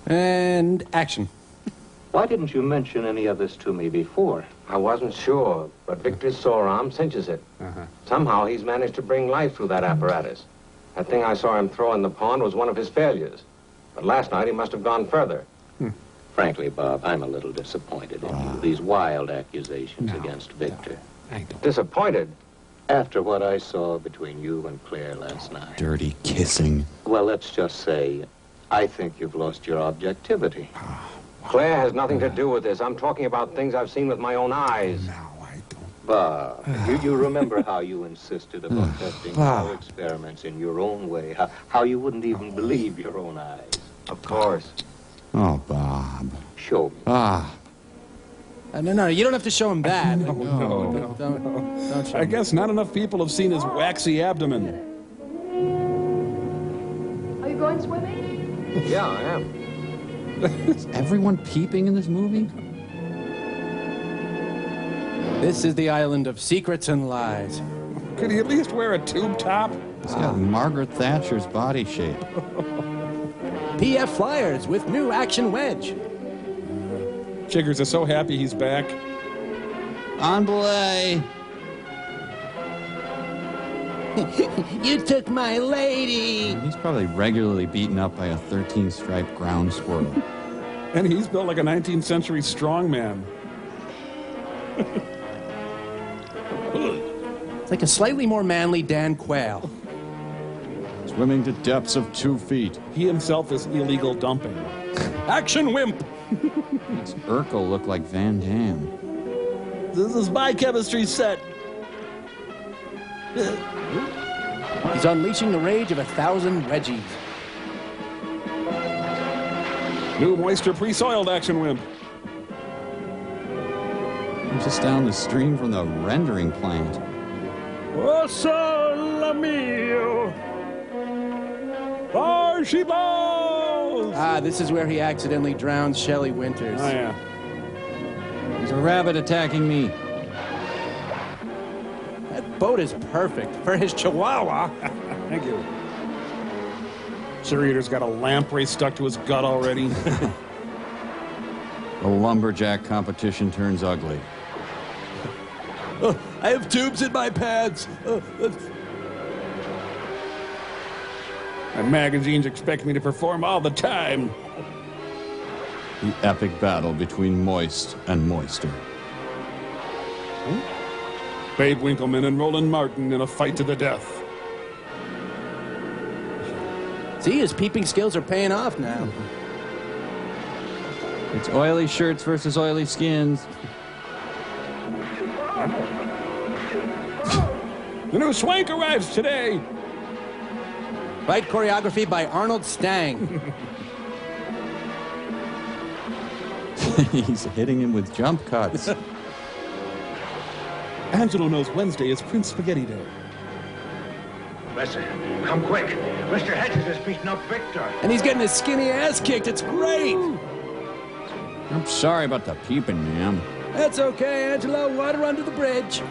And action. Why didn't you mention any of this to me before? I wasn't sure, but Victor's sore arm cinches it. Somehow he's managed to bring life through that apparatus. That thing I saw him throw in the pond was one of his failures. But last night he must have gone further. Frankly, Bob, I'm a little disappointed in you. These wild accusations against Victor. Disappointed? After what I saw between you and Claire last night. Dirty kissing. Well, let's just say, I think you've lost your objectivity. Claire has nothing to do with this. I'm talking about things I've seen with my own eyes. Bob, you remember how you insisted about testing our experiments in your own way, how you wouldn't even believe your own eyes. Of course. Oh, Bob. Show me. No, you don't have to show him that. No. Don't show I him. guess not enough people have seen his waxy abdomen. Are you going swimming? Yeah, I am. Is everyone peeping in this movie? This is the island of secrets and lies. Could he at least wear a tube top? He's got Margaret Thatcher's body shape. PF Flyers with new action wedge. Chiggers is so happy he's back. On belay. You took my lady. He's probably regularly beaten up by a 13-striped ground squirrel. And he's built like a 19th century strongman. It's like a slightly more manly Dan Quayle. Swimming to depths of 2 feet. He himself is illegal dumping. Action wimp! Makes Urkel look like Van Damme. This is my chemistry set. He's unleashing the rage of 1,000 Reggies. New moisture pre-soiled action wimp. I'm just down the stream from the rendering plant. Oh, sole mio. There she goes! This is where he accidentally drowned Shelley Winters. Oh, yeah. There's a rabbit attacking me. That boat is perfect for his chihuahua. Thank you. Cheerleader's got a lamprey stuck to his gut already. The lumberjack competition turns ugly. I have tubes in my pants. And magazines expect me to perform all the time. The epic battle between Moist and Moister. Babe Winkleman and Roland Martin in a fight to the death. See, his peeping skills are paying off now. It's oily shirts versus oily skins. The new swank arrives today. Fight choreography by Arnold Stang. He's hitting him with jump cuts. Angelo knows Wednesday is Prince Spaghetti Day. Listen, come quick. Mr. Hedges has beaten up Victor. And he's getting his skinny ass kicked. It's great. I'm sorry about the peeping, ma'am. That's okay, Angelo. Water under the bridge.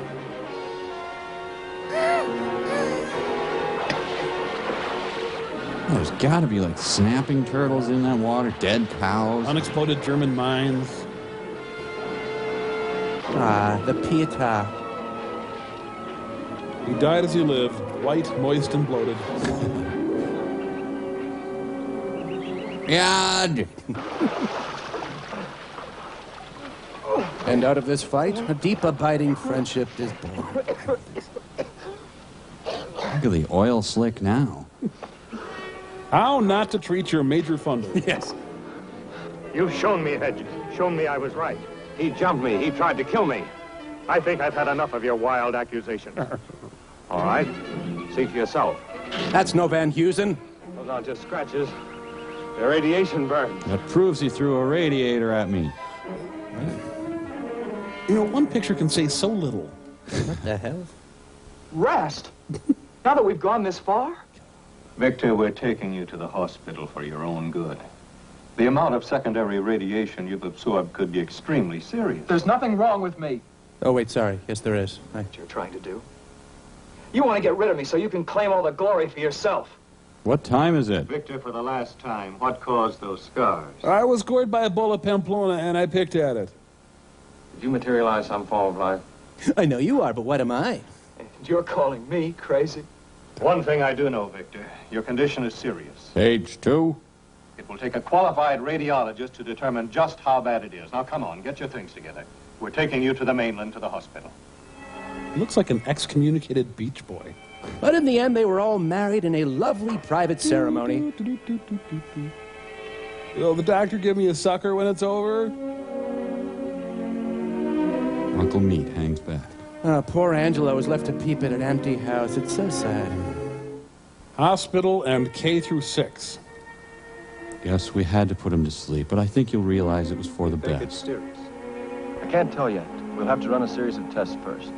There's got to be like snapping turtles in that water, dead cows. Unexploded German mines. Ah, the Pietà. He died as he lived, white, moist, and bloated. God! And out of this fight, a deep, abiding friendship is born. Look at the oil slick now. How not to treat your major funder. Yes. You've shown me, Hedges. Shown me I was right. He jumped me. He tried to kill me. I think I've had enough of your wild accusations. All right. See for yourself. That's no Van Heusen. Those aren't just scratches. They're radiation burns. That proves he threw a radiator at me. You know, one picture can say so little. What the hell? Rest? Now that we've gone this far? Victor, we're taking you to the hospital for your own good. The amount of secondary radiation you've absorbed could be extremely serious. There's nothing wrong with me. Oh, wait, sorry. Yes, there is. What you're trying to do? You want to get rid of me so you can claim all the glory for yourself. What time is it? Victor, for the last time, what caused those scars? I was gored by a bull of Pamplona, and I picked at it. Did you materialize some form of life? I know you are, but what am I? And you're calling me crazy? One thing I do know, Victor. Your condition is serious. Age 2? It will take a qualified radiologist to determine just how bad it is. Now, come on, get your things together. We're taking you to the mainland, to the hospital. Looks like an excommunicated beach boy. But in the end, they were all married in a lovely private ceremony. Will the doctor give me a sucker when it's over? Uncle Meat hangs back. Poor Angela was left to peep at an empty house. It's so sad. Hospital and K through 6. Yes, we had to put him to sleep, but I think you'll realize it was for the I think it's best. serious. I can't tell yet. We'll have to run a series of tests first.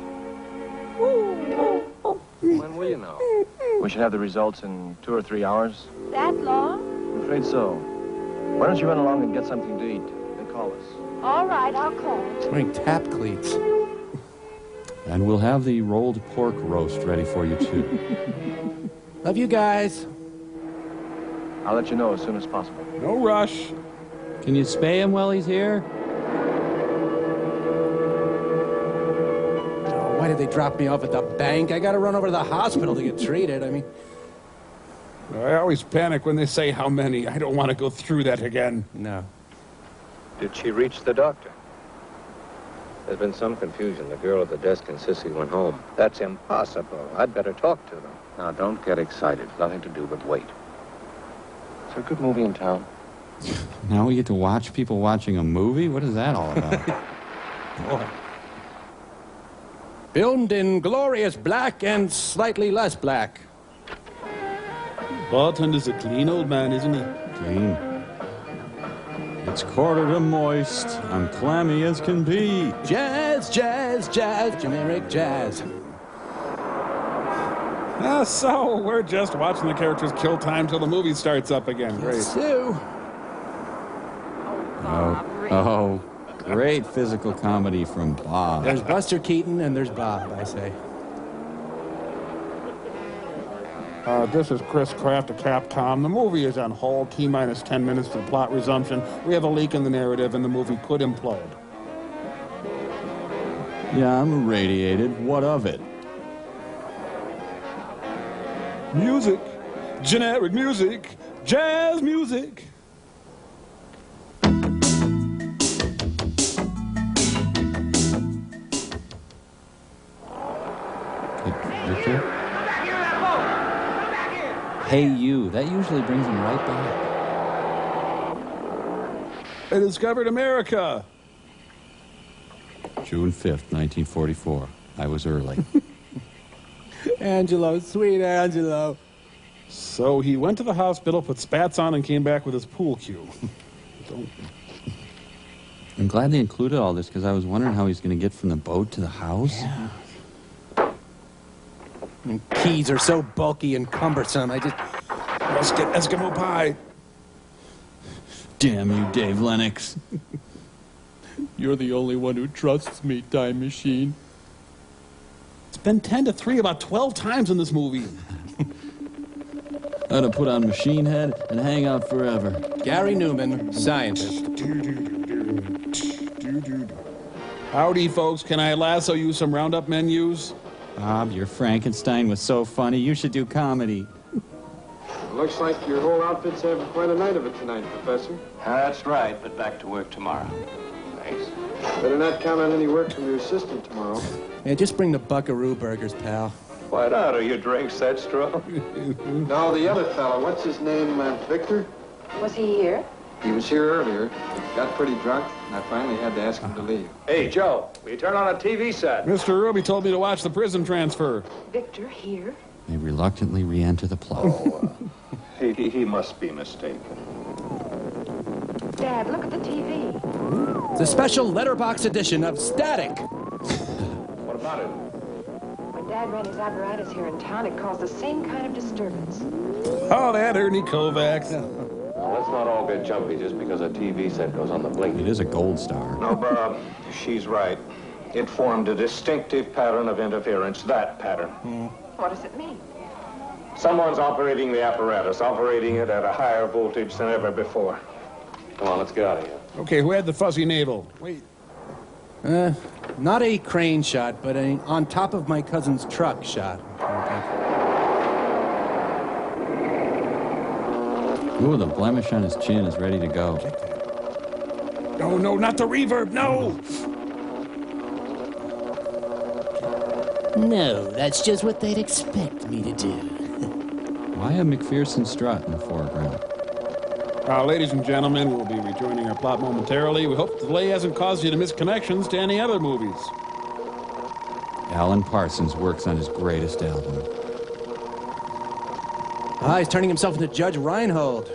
When will you know? We should have the results in 2 or 3 hours. That long? I'm afraid so. Why don't you run along and get something to eat? Then call us. All right, I'll call. He's wearing tap cleats. And we'll have the rolled pork roast ready for you, too. Love you guys. I'll let you know as soon as possible. No rush. Can you spay him while he's here? Oh, why did they drop me off at the bank? I gotta run over to the hospital to get treated. I mean... I always panic when they say how many. I don't want to go through that again. No. Did she reach the doctor? There's been some confusion. The girl at the desk insists he went home. That's impossible. I'd better talk to them. Now, don't get excited. Nothing to do but wait. Is there a good movie in town? Now we get to watch people watching a movie? What is that all about? Boy. Filmed in glorious black and slightly less black. Bartend is a clean old man, isn't he? Clean. It's quarter to moist. I'm clammy as can be. Jazz, jazz, jazz, generic jazz. So we're just watching the characters kill time till the movie starts up again. Great. Sue. Oh, great physical comedy from Bob. There's Buster Keaton and there's Bob, I say. This is Chris Kraft of Capcom. The movie is on hold. T-minus 10 minutes to plot resumption. We have a leak in the narrative, and the movie could implode. Yeah, I'm irradiated. What of it? Music. Generic music. Jazz music. Victor? Hey, you. That usually brings him right back. I discovered America. June 5th, 1944. I was early. Angelo, sweet Angelo. So he went to the hospital, put spats on, and came back with his pool cue. I'm glad they included all this because I was wondering how he's going to get from the boat to the house. Yeah. And keys are so bulky and cumbersome. Let's get Eskimo pie. Damn you, Dave Lennox. You're the only one who trusts me, Time Machine. It's been 10 to 3 about 12 times in this movie. Ought to put on machine head and hang out forever. Gary Newman, scientist. Howdy, folks. Can I lasso you some Roundup menus? Bob, your Frankenstein was so funny. You should do comedy. Looks like your whole outfit's having quite a night of it tonight, Professor. That's right, but back to work tomorrow. Thanks. Better not count on any work from your assistant tomorrow. Yeah, just bring the buckaroo burgers, pal. Why not? Are your drinks that strong? No, the other fellow, what's his name, Victor? Was he here? He was here earlier. Got pretty drunk, and I finally had to ask him to leave. Hey, Joe, will you turn on a TV set? Mr. Ruby told me to watch the prison transfer. Victor here? They reluctantly re-enter the plot. He must be mistaken. Dad, look at the TV. It's a special letterbox edition of Static. What about it? When Dad ran his apparatus here in town, it caused the same kind of disturbance. Oh, that Ernie Kovacs. Well, let's not all get jumpy just because a TV set goes on the blink. It is a gold star. No, Bob, she's right. It formed a distinctive pattern of interference, that pattern. What does it mean? Someone's operating the apparatus, operating it at a higher voltage than ever before. Come on, let's get out of here. Okay, who had the fuzzy navel? Wait. Not a crane shot, but an on top of my cousin's truck shot. Ooh, the blemish on his chin is ready to go. No, no, not the reverb, no! No, that's just what they'd expect me to do. Why a McPherson strut in the foreground? Ladies and gentlemen, we'll be rejoining our plot momentarily. We hope the delay hasn't caused you to miss connections to any other movies. Alan Parsons works on his greatest album. Ah, he's turning himself into Judge Reinhold.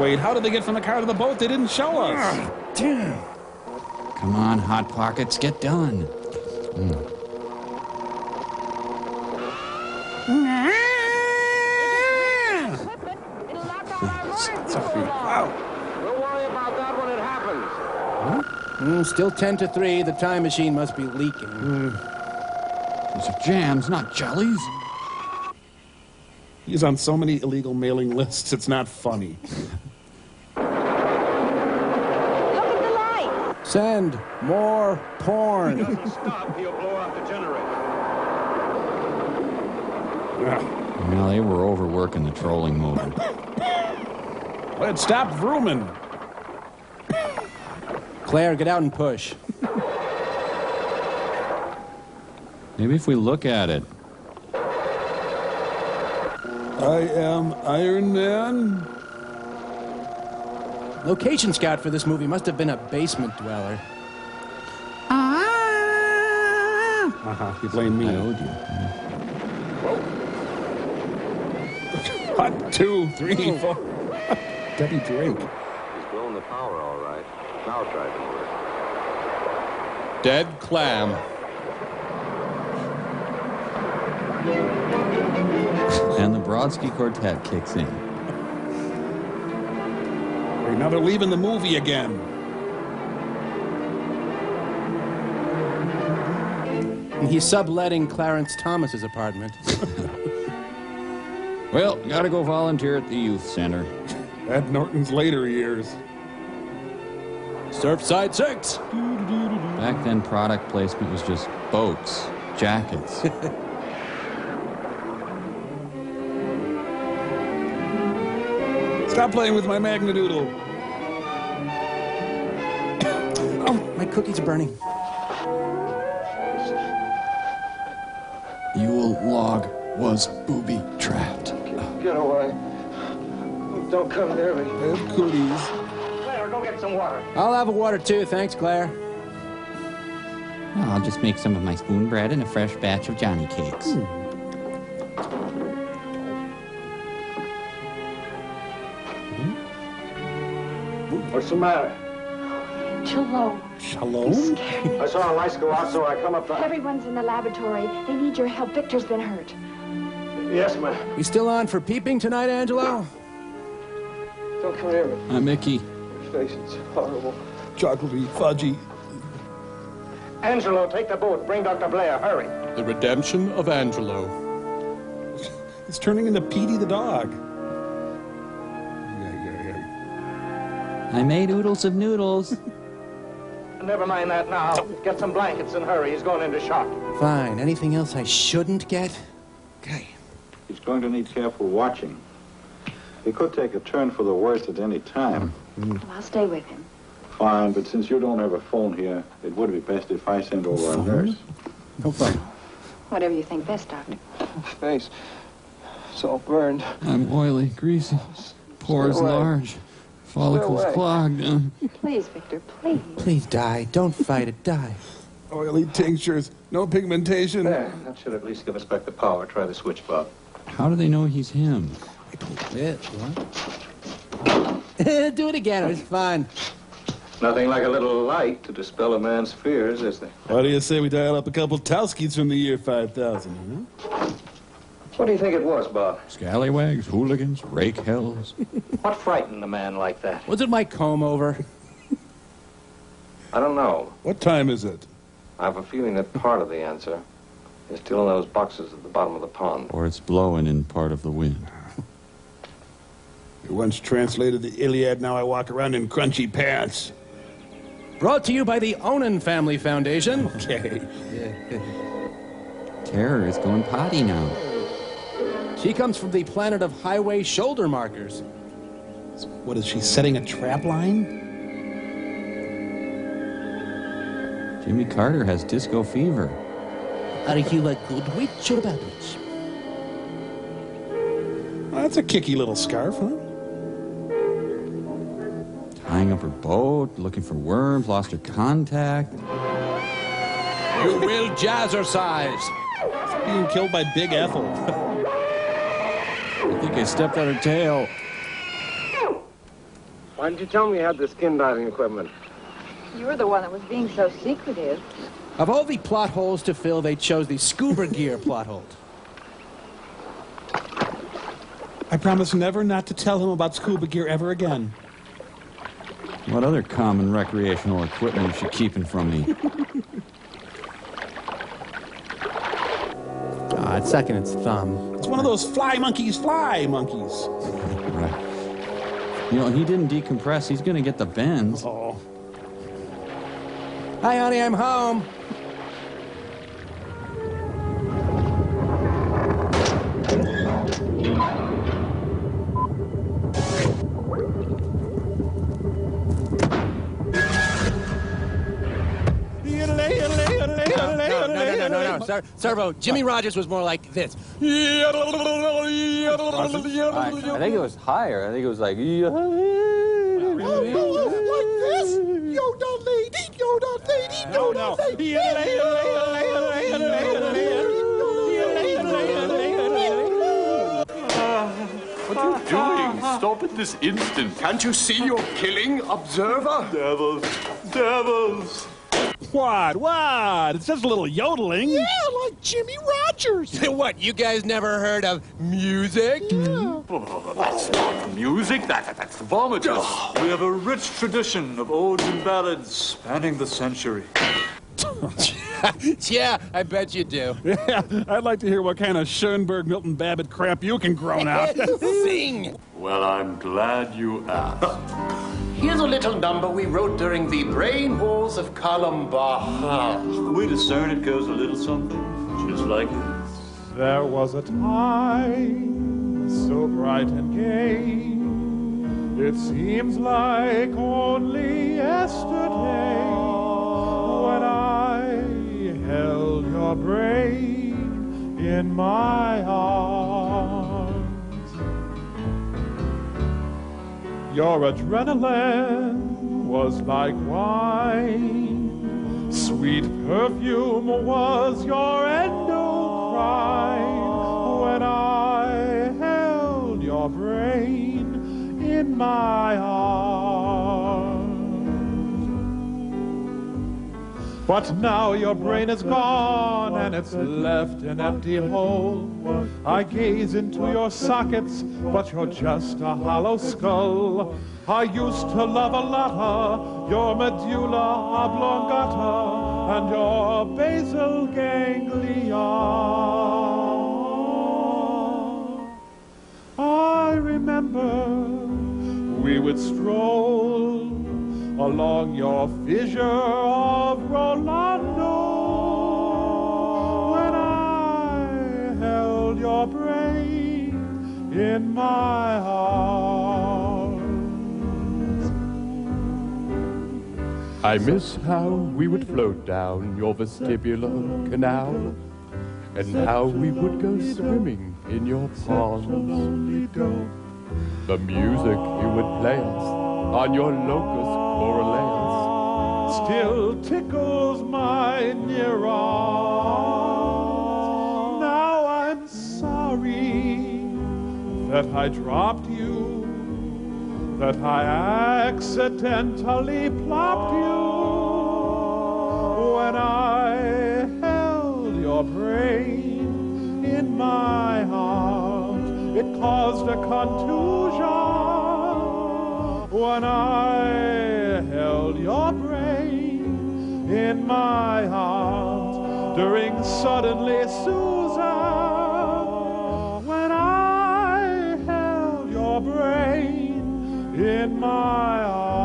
Wait, how did they get from the car to the boat? They didn't show us. Damn. Come on, Hot Pockets, get done. Wow. We'll worry about that when it happens. Still 10-3. The time machine must be leaking. These are jams, not jellies. He's on so many illegal mailing lists, it's not funny. Send more porn. If he doesn't stop, he'll blow out the generator. Well, they were overworking the trolling motor. Let's stop vrooming. Claire, get out and push. Maybe if we look at it. I am Iron Man. Location scout for this movie must have been a basement dweller. You blame me. I owed you. Whoa. 1, 2, 3, 4. Debbie Drake. He's blown the power all right. Now try to work. Dead clam. And the Brodsky Quartet kicks in. Now they're leaving the movie again. And he's subletting Clarence Thomas's apartment. Well, gotta go volunteer at the youth center. Ed Norton's later years. Surfside 6. Back then, product placement was just boats, jackets. Stop playing with my Magnadoodle. Oh, my cookies are burning. Yule log was booby-trapped. Get away. Don't come near me. I have cooties. Claire, go get some water. I'll have a water too, thanks, Claire. Well, I'll just make some of my spoon bread and a fresh batch of Johnny cakes. What's the matter? Shalom. Shalom? I saw a lights go out, so I come up. Everyone's in the laboratory. They need your help. Victor's been hurt. Yes, ma'am. We still on for peeping tonight, Angelo? Don't come near me. Hi, Mickey. Your face is horrible. Chocolatey, fudgy. Angelo, take the boat. Bring Dr. Blair. Hurry. The redemption of Angelo. He's turning into Petey the dog. I made oodles of noodles. Never mind that now. Get some blankets and hurry. He's going into shock. Fine. Anything else I shouldn't get? Okay. He's going to need careful watching. He could take a turn for the worse at any time. Well, I'll stay with him. Fine, but since you don't have a phone here, it would be best if I sent over a nurse. No problem. Whatever you think best, Doctor. Face. It's all burned. I'm oily, greasy, pores away. large, follicles away. clogged. Please, Victor, please. Please die. Don't fight it. Die. Oily tinctures, no pigmentation. There. That should at least give us back the power. Try the switch, Bob. How do they know he's him? Do it again. It was fun. Nothing like a little light to dispel a man's fears, is there? What do you say we dial up a couple Towskis from the year 5000, huh? What do you think it was, Bob? Scallywags, hooligans, rake hells. What frightened a man like that? Was it my comb over? I don't know. What time is it? I have a feeling that part of the answer is still in those boxes at the bottom of the pond. Or it's blowing in part of the wind. I once translated the Iliad, now I walk around in crunchy pants. Brought to you by the Onan Family Foundation. Okay. Terror is going potty now. She comes from the planet of highway shoulder markers. What is she, setting a trap line? Jimmy Carter has disco fever. Are you a good witch or a bad witch? Well, that's a kicky little scarf, huh? Tying up her boat, looking for worms, lost her contact. You will jazzercise. Being killed by Big Ethel. I think I stepped on her tail. Why didn't you tell me you had the skin diving equipment? You were the one that was being so secretive. Of all the plot holes to fill, they chose the scuba gear plot hole. I promise never not to tell him about scuba gear ever again. What other common recreational equipment is she keeping from me? It's sucking its thumb. It's one of those fly monkeys. Right. You know, he didn't decompress. He's going to get the bends. Oh. Hi, honey, I'm home. No. Servo, Jimmy Rogers was more like this. I think it was higher. I think it was like... Like this? Yoda lady, Yoda lady, Yoda lady. What are you doing? Stop it this instant. Can't you see you're killing, observer? Devils. What? It's just a little yodeling. Yeah, like Jimmy Rogers. What, you guys never heard of music? Yeah. Oh, that's not music, that's vomitous. We have a rich tradition of odes and ballads spanning the century. Yeah, I bet you do. Yeah, I'd like to hear what kind of Schoenberg, Milton Babbitt crap you can groan out. Sing. Well, I'm glad you asked. Here's a little number we wrote during the brain wars of Columbine. We discern it goes a little something, just like this. There was a time so bright and gay, it seems like only yesterday, when I held your brain in my arms. Your adrenaline was like wine, sweet perfume was your endocrine, when I held your brain in my arms. But now your brain is gone and it's left an empty hole. I gaze into your sockets, but you're just a hollow skull. I used to love a lotta your medulla oblongata and your basal ganglia. I remember we would stroll along your fissure of Rolando when I held your brain in my arms. I miss how we would float down your vestibular canal, and how we would go swimming in your ponds. The music you would play us on your locus coeruleus still tickles my neurons. Now I'm sorry that I dropped you, that I accidentally plopped you when I held your brain in my arms. It caused a contusion when I held your brain in my arms during Suddenly Susan, when I held your brain in my arms.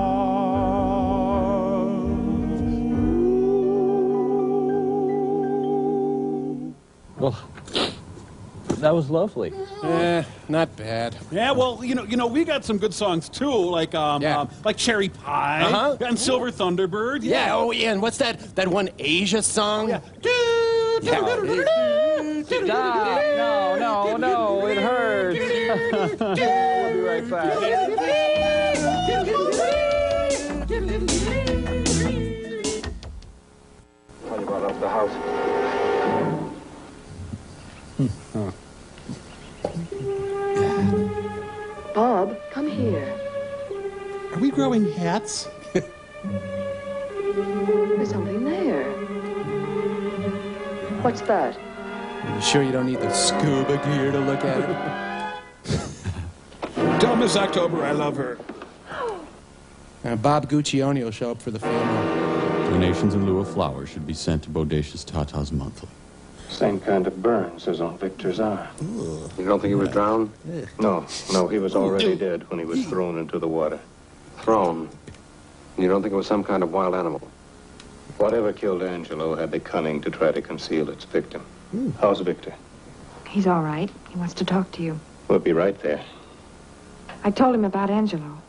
Well, that was lovely. Not bad. Yeah, well, you know, we got some good songs too, like Cherry Pie and Silver Thunderbird. Yeah. Oh, yeah. And what's that one Asia song? No, it hurts. We'll be right back. Tell you about the house. Bob, come here. Are we growing hats? There's something there. What's that? Are you sure you don't need the scuba gear to look at it? Tell Miss October I love her. Bob Guccione will show up for the funeral. Donations in lieu of flowers should be sent to Bodacious Tatas monthly. Same kind of burns as on Victor's arm. You don't think he was drowned? No, he was already dead when he was thrown into the water. Thrown. You don't think it was some kind of wild animal? Whatever killed Angelo had the cunning to try to conceal its victim. How's Victor? He's all right. He wants to talk to you. We'll be right there. I told him about Angelo.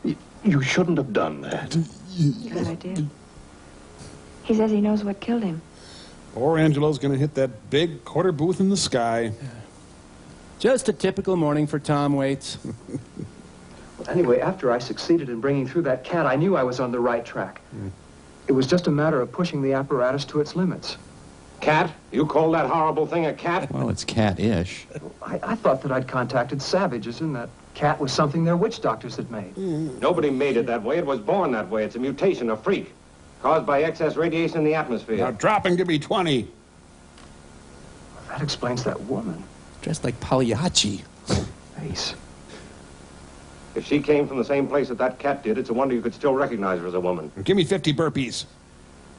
You shouldn't have done that. But I did. He says he knows what killed him. Or Angelo's gonna hit that big quarter booth in the sky. Just a typical morning for Tom Waits. Well, anyway, after I succeeded in bringing through that cat, I knew I was on the right track. It was just a matter of pushing the apparatus to its limits. Cat? You call that horrible thing a cat? Well, it's cat-ish. I thought that I'd contacted savages and that cat was something their witch doctors had made. Nobody made it that way. It was born that way. It's a mutation, a freak, caused by excess radiation in the atmosphere. Now drop and give me 20. That explains that woman. Dressed like Pagliacci. Face. If she came from the same place that that cat did, it's a wonder you could still recognize her as a woman. Give me 50 burpees.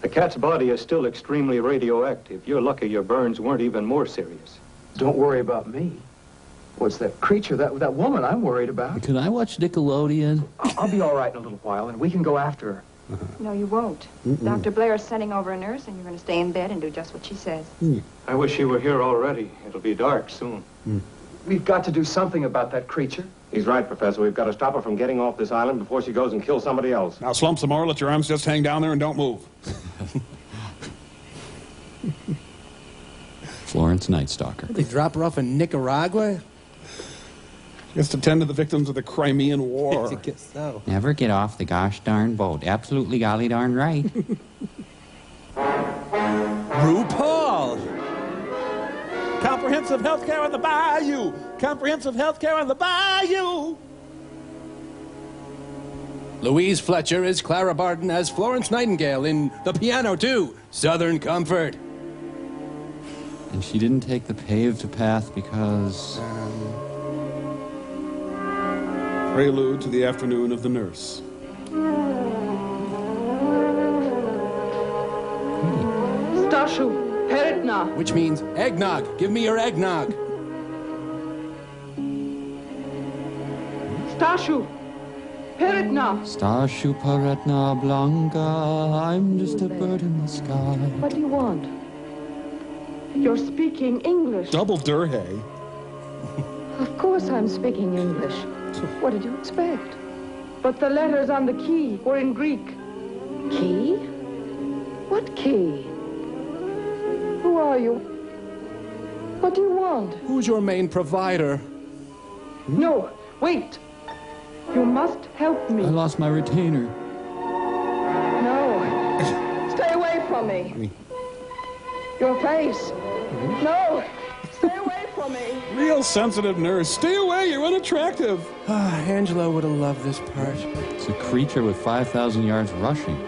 The cat's body is still extremely radioactive. You're lucky your burns weren't even more serious. Don't worry about me. What's that creature, that woman I'm worried about? Could I watch Nickelodeon? I'll be all right in a little while, and we can go after her. No, you won't. Dr. Blair's sending over a nurse, and you're going to stay in bed and do just what she says. I wish she were here already. It'll be dark soon. We've got to do something about that creature. He's right, Professor. We've got to stop her from getting off this island before she goes and kills somebody else. Now slump some more, let your arms just hang down there and don't move. Florence Night Stalker. They drop her off in Nicaragua? Just attend to the victims of the Crimean War. I guess so. Never get off the gosh darn boat. Absolutely golly darn right. RuPaul! Comprehensive health care on the bayou. Comprehensive health care on the bayou. Louise Fletcher is Clara Barton as Florence Nightingale in The Piano 2, Southern Comfort. And she didn't take the paved path because... Prelude to the Afternoon of the Nurse. Stashu, Peretna. Which means eggnog. Give me your eggnog. Stashu, Peretna. Stashu Paretna Blanca, I'm just a bird in the sky. What do you want? You're speaking English. Double Durhay. Of course I'm speaking English. What did you expect? But the letters on the key were in Greek. Key? What key? Who are you? What do you want? Who's your main provider? No, wait. You must help me. I lost my retainer. No. Stay away from me. Your face. No. Stay away from me. Real sensitive nurse. Stay away, you're unattractive. Angela would have loved this part. It's a creature with 5,000 yards rushing.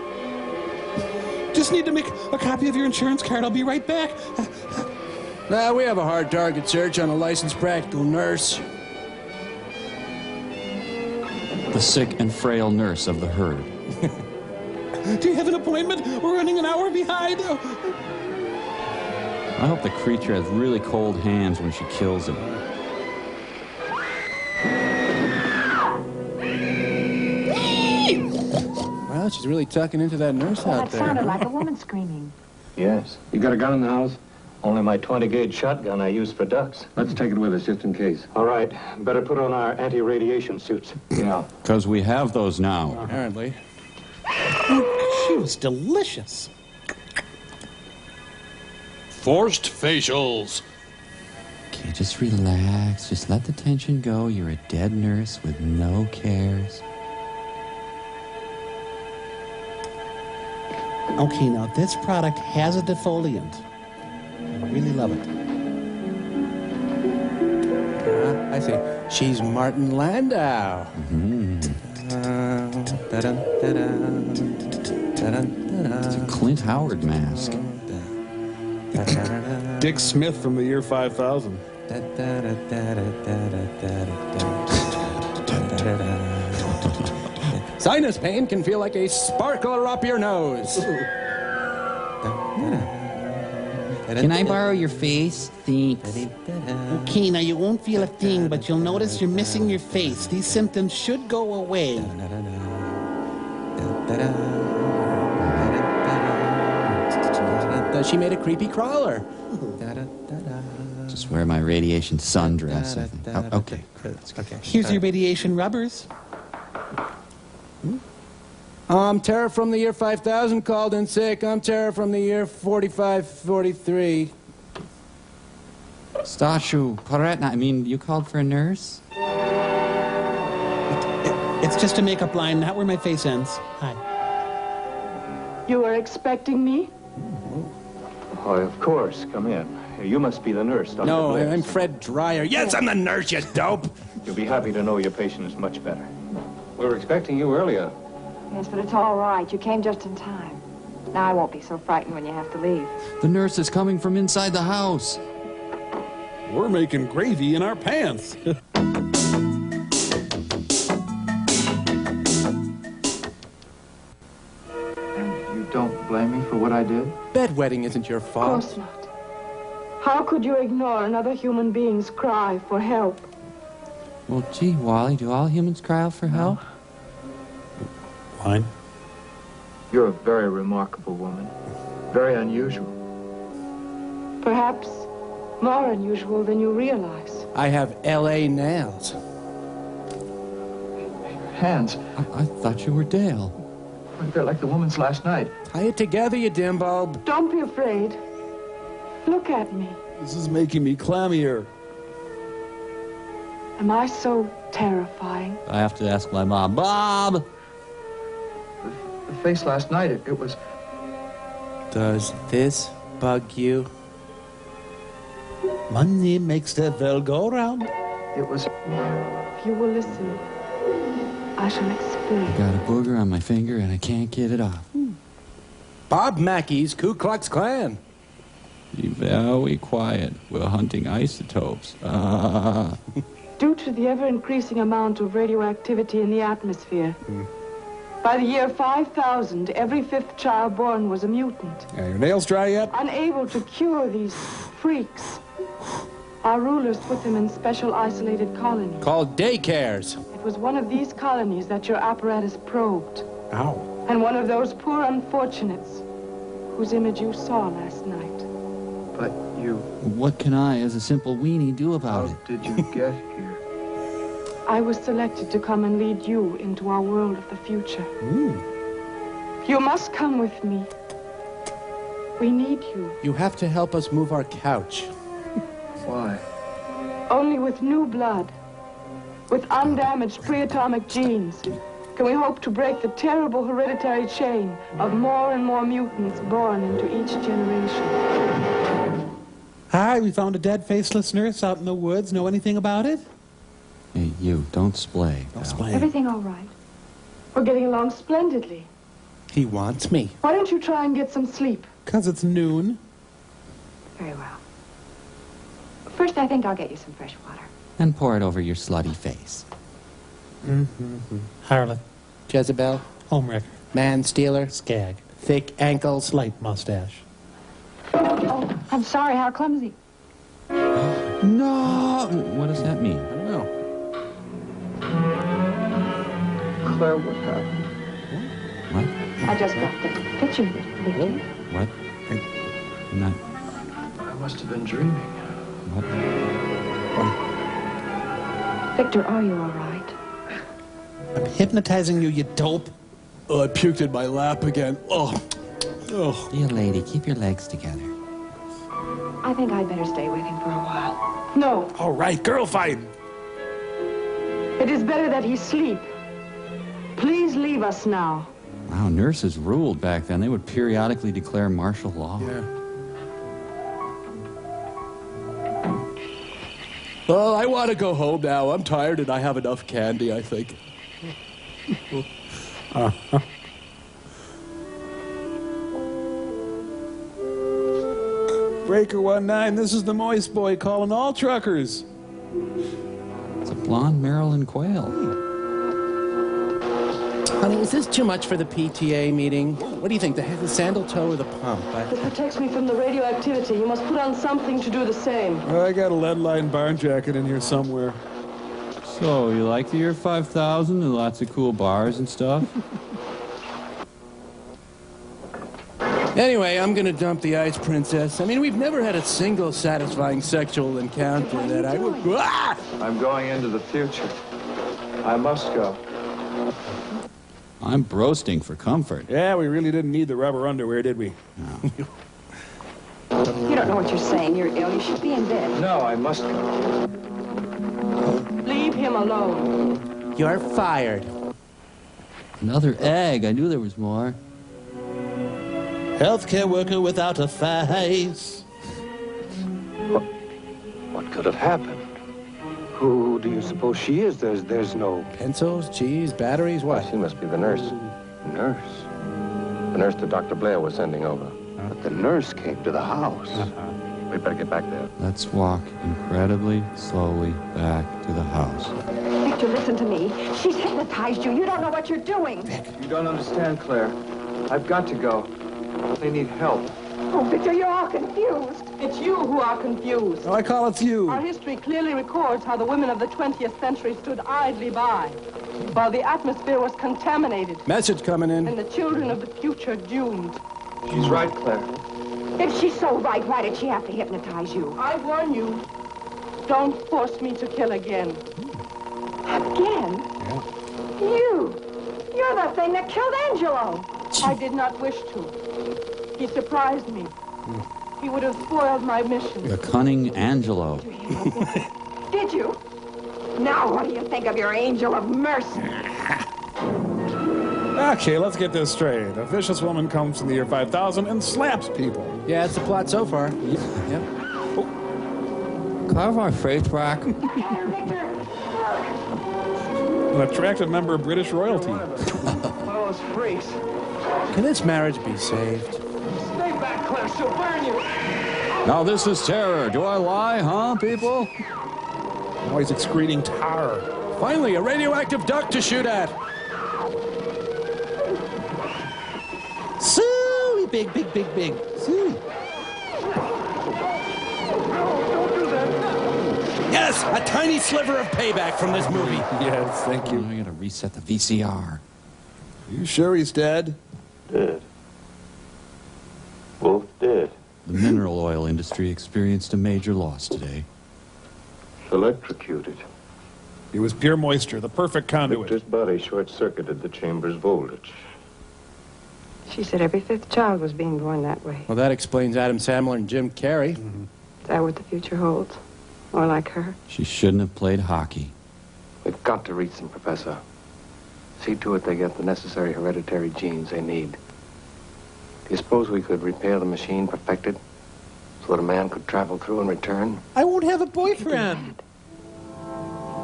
Just need to make a copy of your insurance card. I'll be right back. We have a hard target search on a licensed practical nurse. The sick and frail nurse of the herd. Do you have an appointment? We're running an hour behind. I hope the creature has really cold hands when she kills him. Well, she's really tucking into that nurse out That there. sounded like a woman screaming. Yes. You got a gun in the house? Only my 20-gauge shotgun I use for ducks. Let's take it with us, just in case. All right. Better put on our anti-radiation suits. Yeah. Because we have those now. Apparently. She was delicious. Forced facials. Okay, just relax. Just let the tension go. You're a dead nurse with no cares. Okay, now this product has a defoliant. I really love it. I see. She's Martin Landau. It's a Clint Howard mask. Dick Smith from the year 5000. Sinus pain can feel like a sparkler up your nose. Can I borrow your face? Thanks. Okay, now you won't feel a thing, but you'll notice you're missing your face. These symptoms should go away. She made a creepy crawler. Just wear my radiation sundress. Okay. Here's your radiation rubbers. Tara from the year 5000 called in sick. I'm Tara from the year 4543. Stashu Paretna, I mean, you called for a nurse? It's just a makeup line, not where my face ends. Hi. You were expecting me? Why, of course. Come in. You must be the nurse, Dr. No, Bliss. I'm Fred Dreyer. Yes, I'm the nurse, you dope. You'll be happy to know your patient is much better. We were expecting you earlier. Yes, but it's all right. You came just in time. Now I won't be so frightened when you have to leave. The nurse is coming from inside the house. We're making gravy in our pants. You don't blame me for what I did? Bedwetting isn't your Of fault. course not. How could you ignore another human being's cry for help? Well, gee, Wally, do all humans cry out for help? Fine. You're a very remarkable woman. Very unusual. Perhaps more unusual than you realize. I have L.A. nails. Hands. I thought you were Dale. They're like the woman's last night. Tie it together, you dim bulb. Don't be afraid. Look at me. This is making me clammier. Am I so terrifying? I have to ask my mom. Bob! The face last night, it was... Does this bug you? Money makes the world go round. It was... If you will listen, I shall experience. Got a booger on my finger and I can't get it off. Bob Mackey's Ku Klux Klan. Be very quiet. We're hunting isotopes. Due to the ever-increasing amount of radioactivity in the atmosphere, by the year 5000, every fifth child born was a mutant. Yeah, your nails dry yet? Unable to cure these freaks, our rulers put them in special isolated colonies. Called daycares. It was one of these colonies that your apparatus probed. Ow. And one of those poor unfortunates whose image you saw last night. But you... What can I, as a simple weenie, do about it? How did you get here? I was selected to come and lead you into our world of the future. You must come with me. We need you. You have to help us move our couch. Why? Only with new blood, with undamaged pre-atomic genes, can we hope to break the terrible hereditary chain of more and more mutants born into each generation. Hi, we found a dead faceless nurse out in the woods. Know anything about it? Hey, you, don't splay. Don't splay. Everything all right? We're getting along splendidly. He wants me. Why don't you try and get some sleep? 'Cause it's noon. Very well. First, I think I'll get you some fresh water. And pour it over your slutty face. Harlot. Jezebel. Homewrecker. Man stealer. Skag. Thick ankles. Slight mustache. Oh, I'm sorry, how clumsy. No! What does that mean? I don't know. Claire, what happened? What? I just got the picture. What? I'm not... I must have been dreaming. What? Victor, are you all right? I'm hypnotizing you, you dope. Oh, I puked in my lap again. Oh. Oh. Dear lady, keep your legs together. I think I'd better stay with him for a while. No. All right, girl fight. It is better that he sleep. Please leave us now. Wow, nurses ruled back then. They would periodically declare martial law. Yeah. Well, I want to go home now. I'm tired and I have enough candy, I think. Breaker 19, this is the Moist Boy calling all truckers. It's a blonde Maryland quail. Honey, is this too much for the PTA meeting? What do you think, the sandal toe or the pump? It protects me from the radioactivity. You must put on something to do the same. I got a lead-lined barn jacket in here somewhere. So, you like the year 5000 and lots of cool bars and stuff? Anyway, I'm gonna dump the ice princess. I mean, we've never had a single satisfying sexual encounter that I would... Ah! I'm going into the future. I must go. I'm broasting for comfort. Yeah, we really didn't need the rubber underwear, did we? No. You don't know what you're saying. You're ill. You should be in bed. No, I must go. Leave him alone. You're fired. Another egg. I knew there was more. Healthcare worker without a face. What could have happened? Who do you suppose she is? There's no... Pencils, cheese, batteries, what? She must be the nurse. Nurse? The nurse that Dr. Blair was sending over. But the nurse came to the house. We'd better get back there. Let's walk incredibly slowly back to the house. Victor, listen to me. She's hypnotized you. You don't know what you're doing. You don't understand, Claire. I've got to go. They need help. Oh, Victor, you're all confused. It's you who are confused. Oh, I call it you. Our history clearly records how the women of the 20th century stood idly by while the atmosphere was contaminated Message coming in. and the children of the future doomed. She's right, Claire. If she's so right, why did she have to hypnotize you? I warn you, don't force me to kill again. Again? Yeah. You're the thing that killed Angelo. I did not wish to. He surprised me. He would have spoiled my mission. The cunning Angelo. Did you? Now what do you think of your angel of mercy? Okay, let's get this straight. A vicious woman comes in the year 5000 and slaps people. Yeah, that's the plot so far. Yep. Carve our face back. Victor, An attractive member of British royalty. Those freaks. Can this marriage be saved? Stay back, Claire. She'll burn you. Now this is terror. Do I lie, huh, people? Now he's excreting tar. Finally, a radioactive duck to shoot at. Suey, big, big, big, big. Suey. Yes, a tiny sliver of payback from this movie. Yes, thank you. I gotta reset the VCR. You sure he's dead? Dead. Both dead. The mineral oil industry experienced a major loss today. Electrocuted. It was pure moisture, the perfect conduit. Victor's body short-circuited the chamber's voltage. She said every fifth child was being born that way. Well, that explains Adam Sandler and Jim Carrey. Is that what the future holds? More like her? She shouldn't have played hockey. We've got to reach them, Professor. See to it they get the necessary hereditary genes they need. Do you suppose we could repair the machine, perfect it, so that a man could travel through and return? I won't have a boyfriend.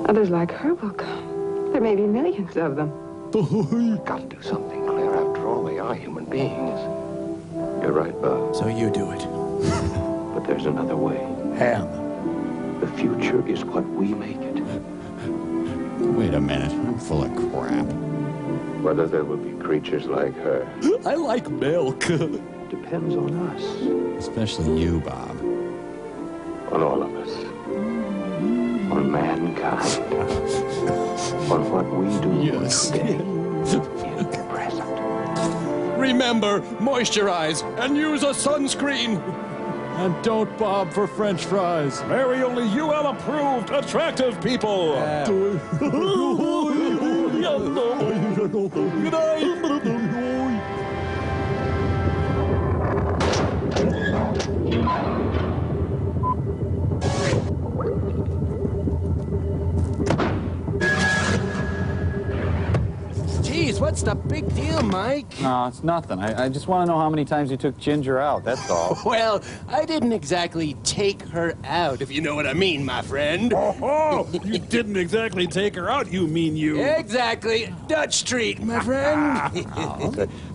Others like her will come. There may be millions of them. We've got to do something, Claire. After all, they are human beings. You're right, Bob. So you do it. But there's another way. Ham. The future is what we make it. Wait a minute, I'm full of crap. Whether there will be creatures like her I like milk. depends on us. Especially you, Bob. On all of us. On mankind. On what we do today. In the present. Remember, moisturize and use a sunscreen. And don't bob for French fries. Marry only UL approved attractive people. Good night. Geez, what's the big deal, Mike? No, it's nothing. I just want to know how many times you took Ginger out, that's all. Well, I didn't exactly take her out, if you know what I mean, my friend. Oh, you didn't exactly take her out, you mean you. Exactly. Dutch treat, my friend.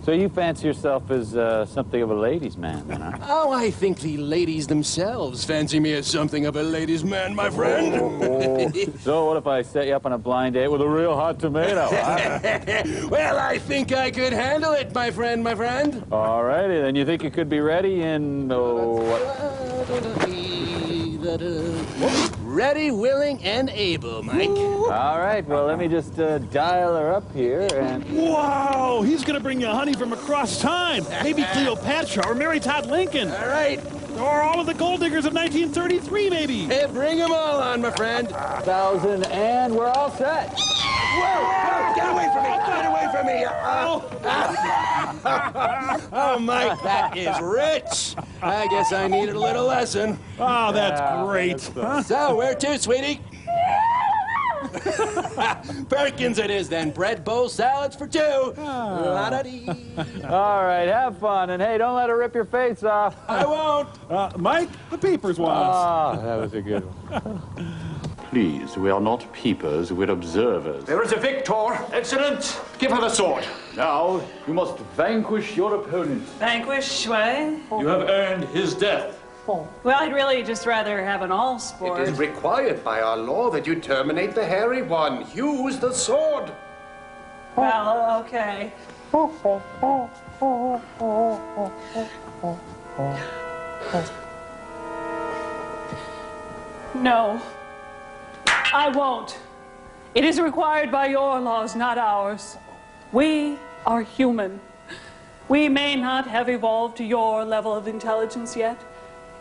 So you fancy yourself as something of a ladies' man, then, huh? Oh, I think the ladies themselves fancy me as something of a ladies' man, my friend. So what if I set you up on a blind date with a real hot tomato, huh? Well, I think I could handle it, my friend, my friend. All righty, then you think you could be ready in... Ready, willing, and able, Mike. All right, well, let me just dial her up here and... Wow, he's going to bring you honey from across time. Maybe Cleopatra or Mary Todd Lincoln. All right. Or all of the gold diggers of 1933, maybe. Hey, bring them all on, my friend. 1,000, and we're all set. Whoa! Get away from me! Get away from me! Oh, Mike, that is rich. I guess I needed a little lesson. Oh, that's great. So, where to, sweetie? Perkins it is, then. Bread bowl salads for two. La-da-dee. All right, have fun, and hey, don't let her rip your face off. I won't. Mike, the peepers wants. Ah, that was a good one. Please, we are not peepers, we're observers. There is a victor. Excellent. Give her the sword. Now, you must vanquish your opponent. Vanquish, what? You have earned his death. Well, I'd really just rather have an all sport. It is required by our law that you terminate the hairy one. Use the sword. Well, okay. No, I won't. It is required by your laws, not ours. We are human. We may not have evolved to your level of intelligence yet.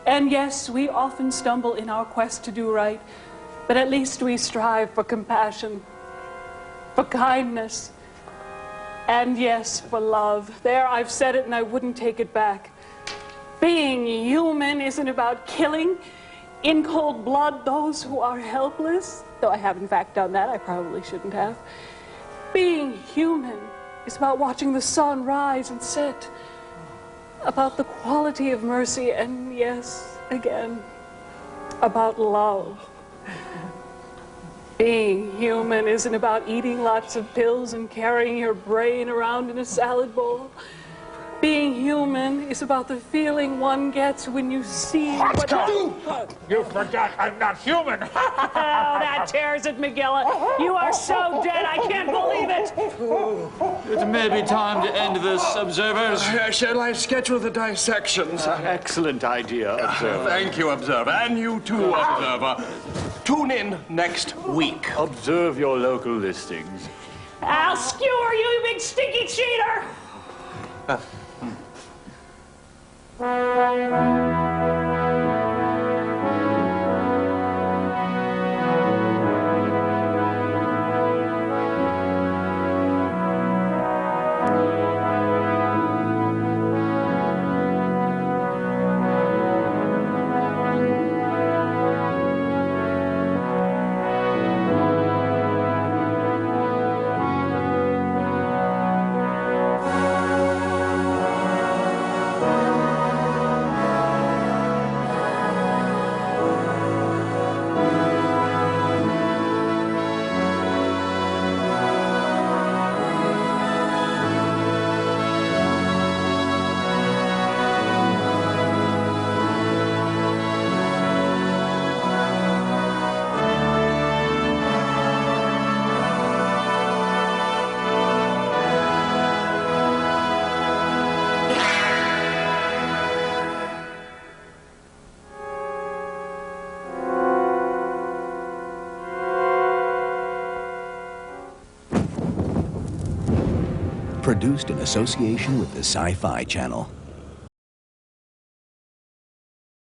And yes, we often stumble in our quest to do right, but at least we strive for compassion, for kindness, and yes, for love. There, I've said it and I wouldn't take it back. Being human isn't about killing in cold blood those who are helpless, though I have in fact done that. I probably shouldn't have. Being human is about watching the sun rise and set, about the quality of mercy, and yes, again, about love. Being human isn't about eating lots of pills and carrying your brain around in a salad bowl. Being human is about the feeling one gets when you see what... You forgot I'm not human. Oh, that tears it, McGilla. You are so dead, I can't believe it. It may be time to end this, observers. Shall I schedule the dissections? Excellent idea, observer. Thank you, Observer. And you too, Observer. Tune in next week. Observe your local listings. I'll skewer you, you big stinky cheater! Produced in association with the Sci-Fi Channel.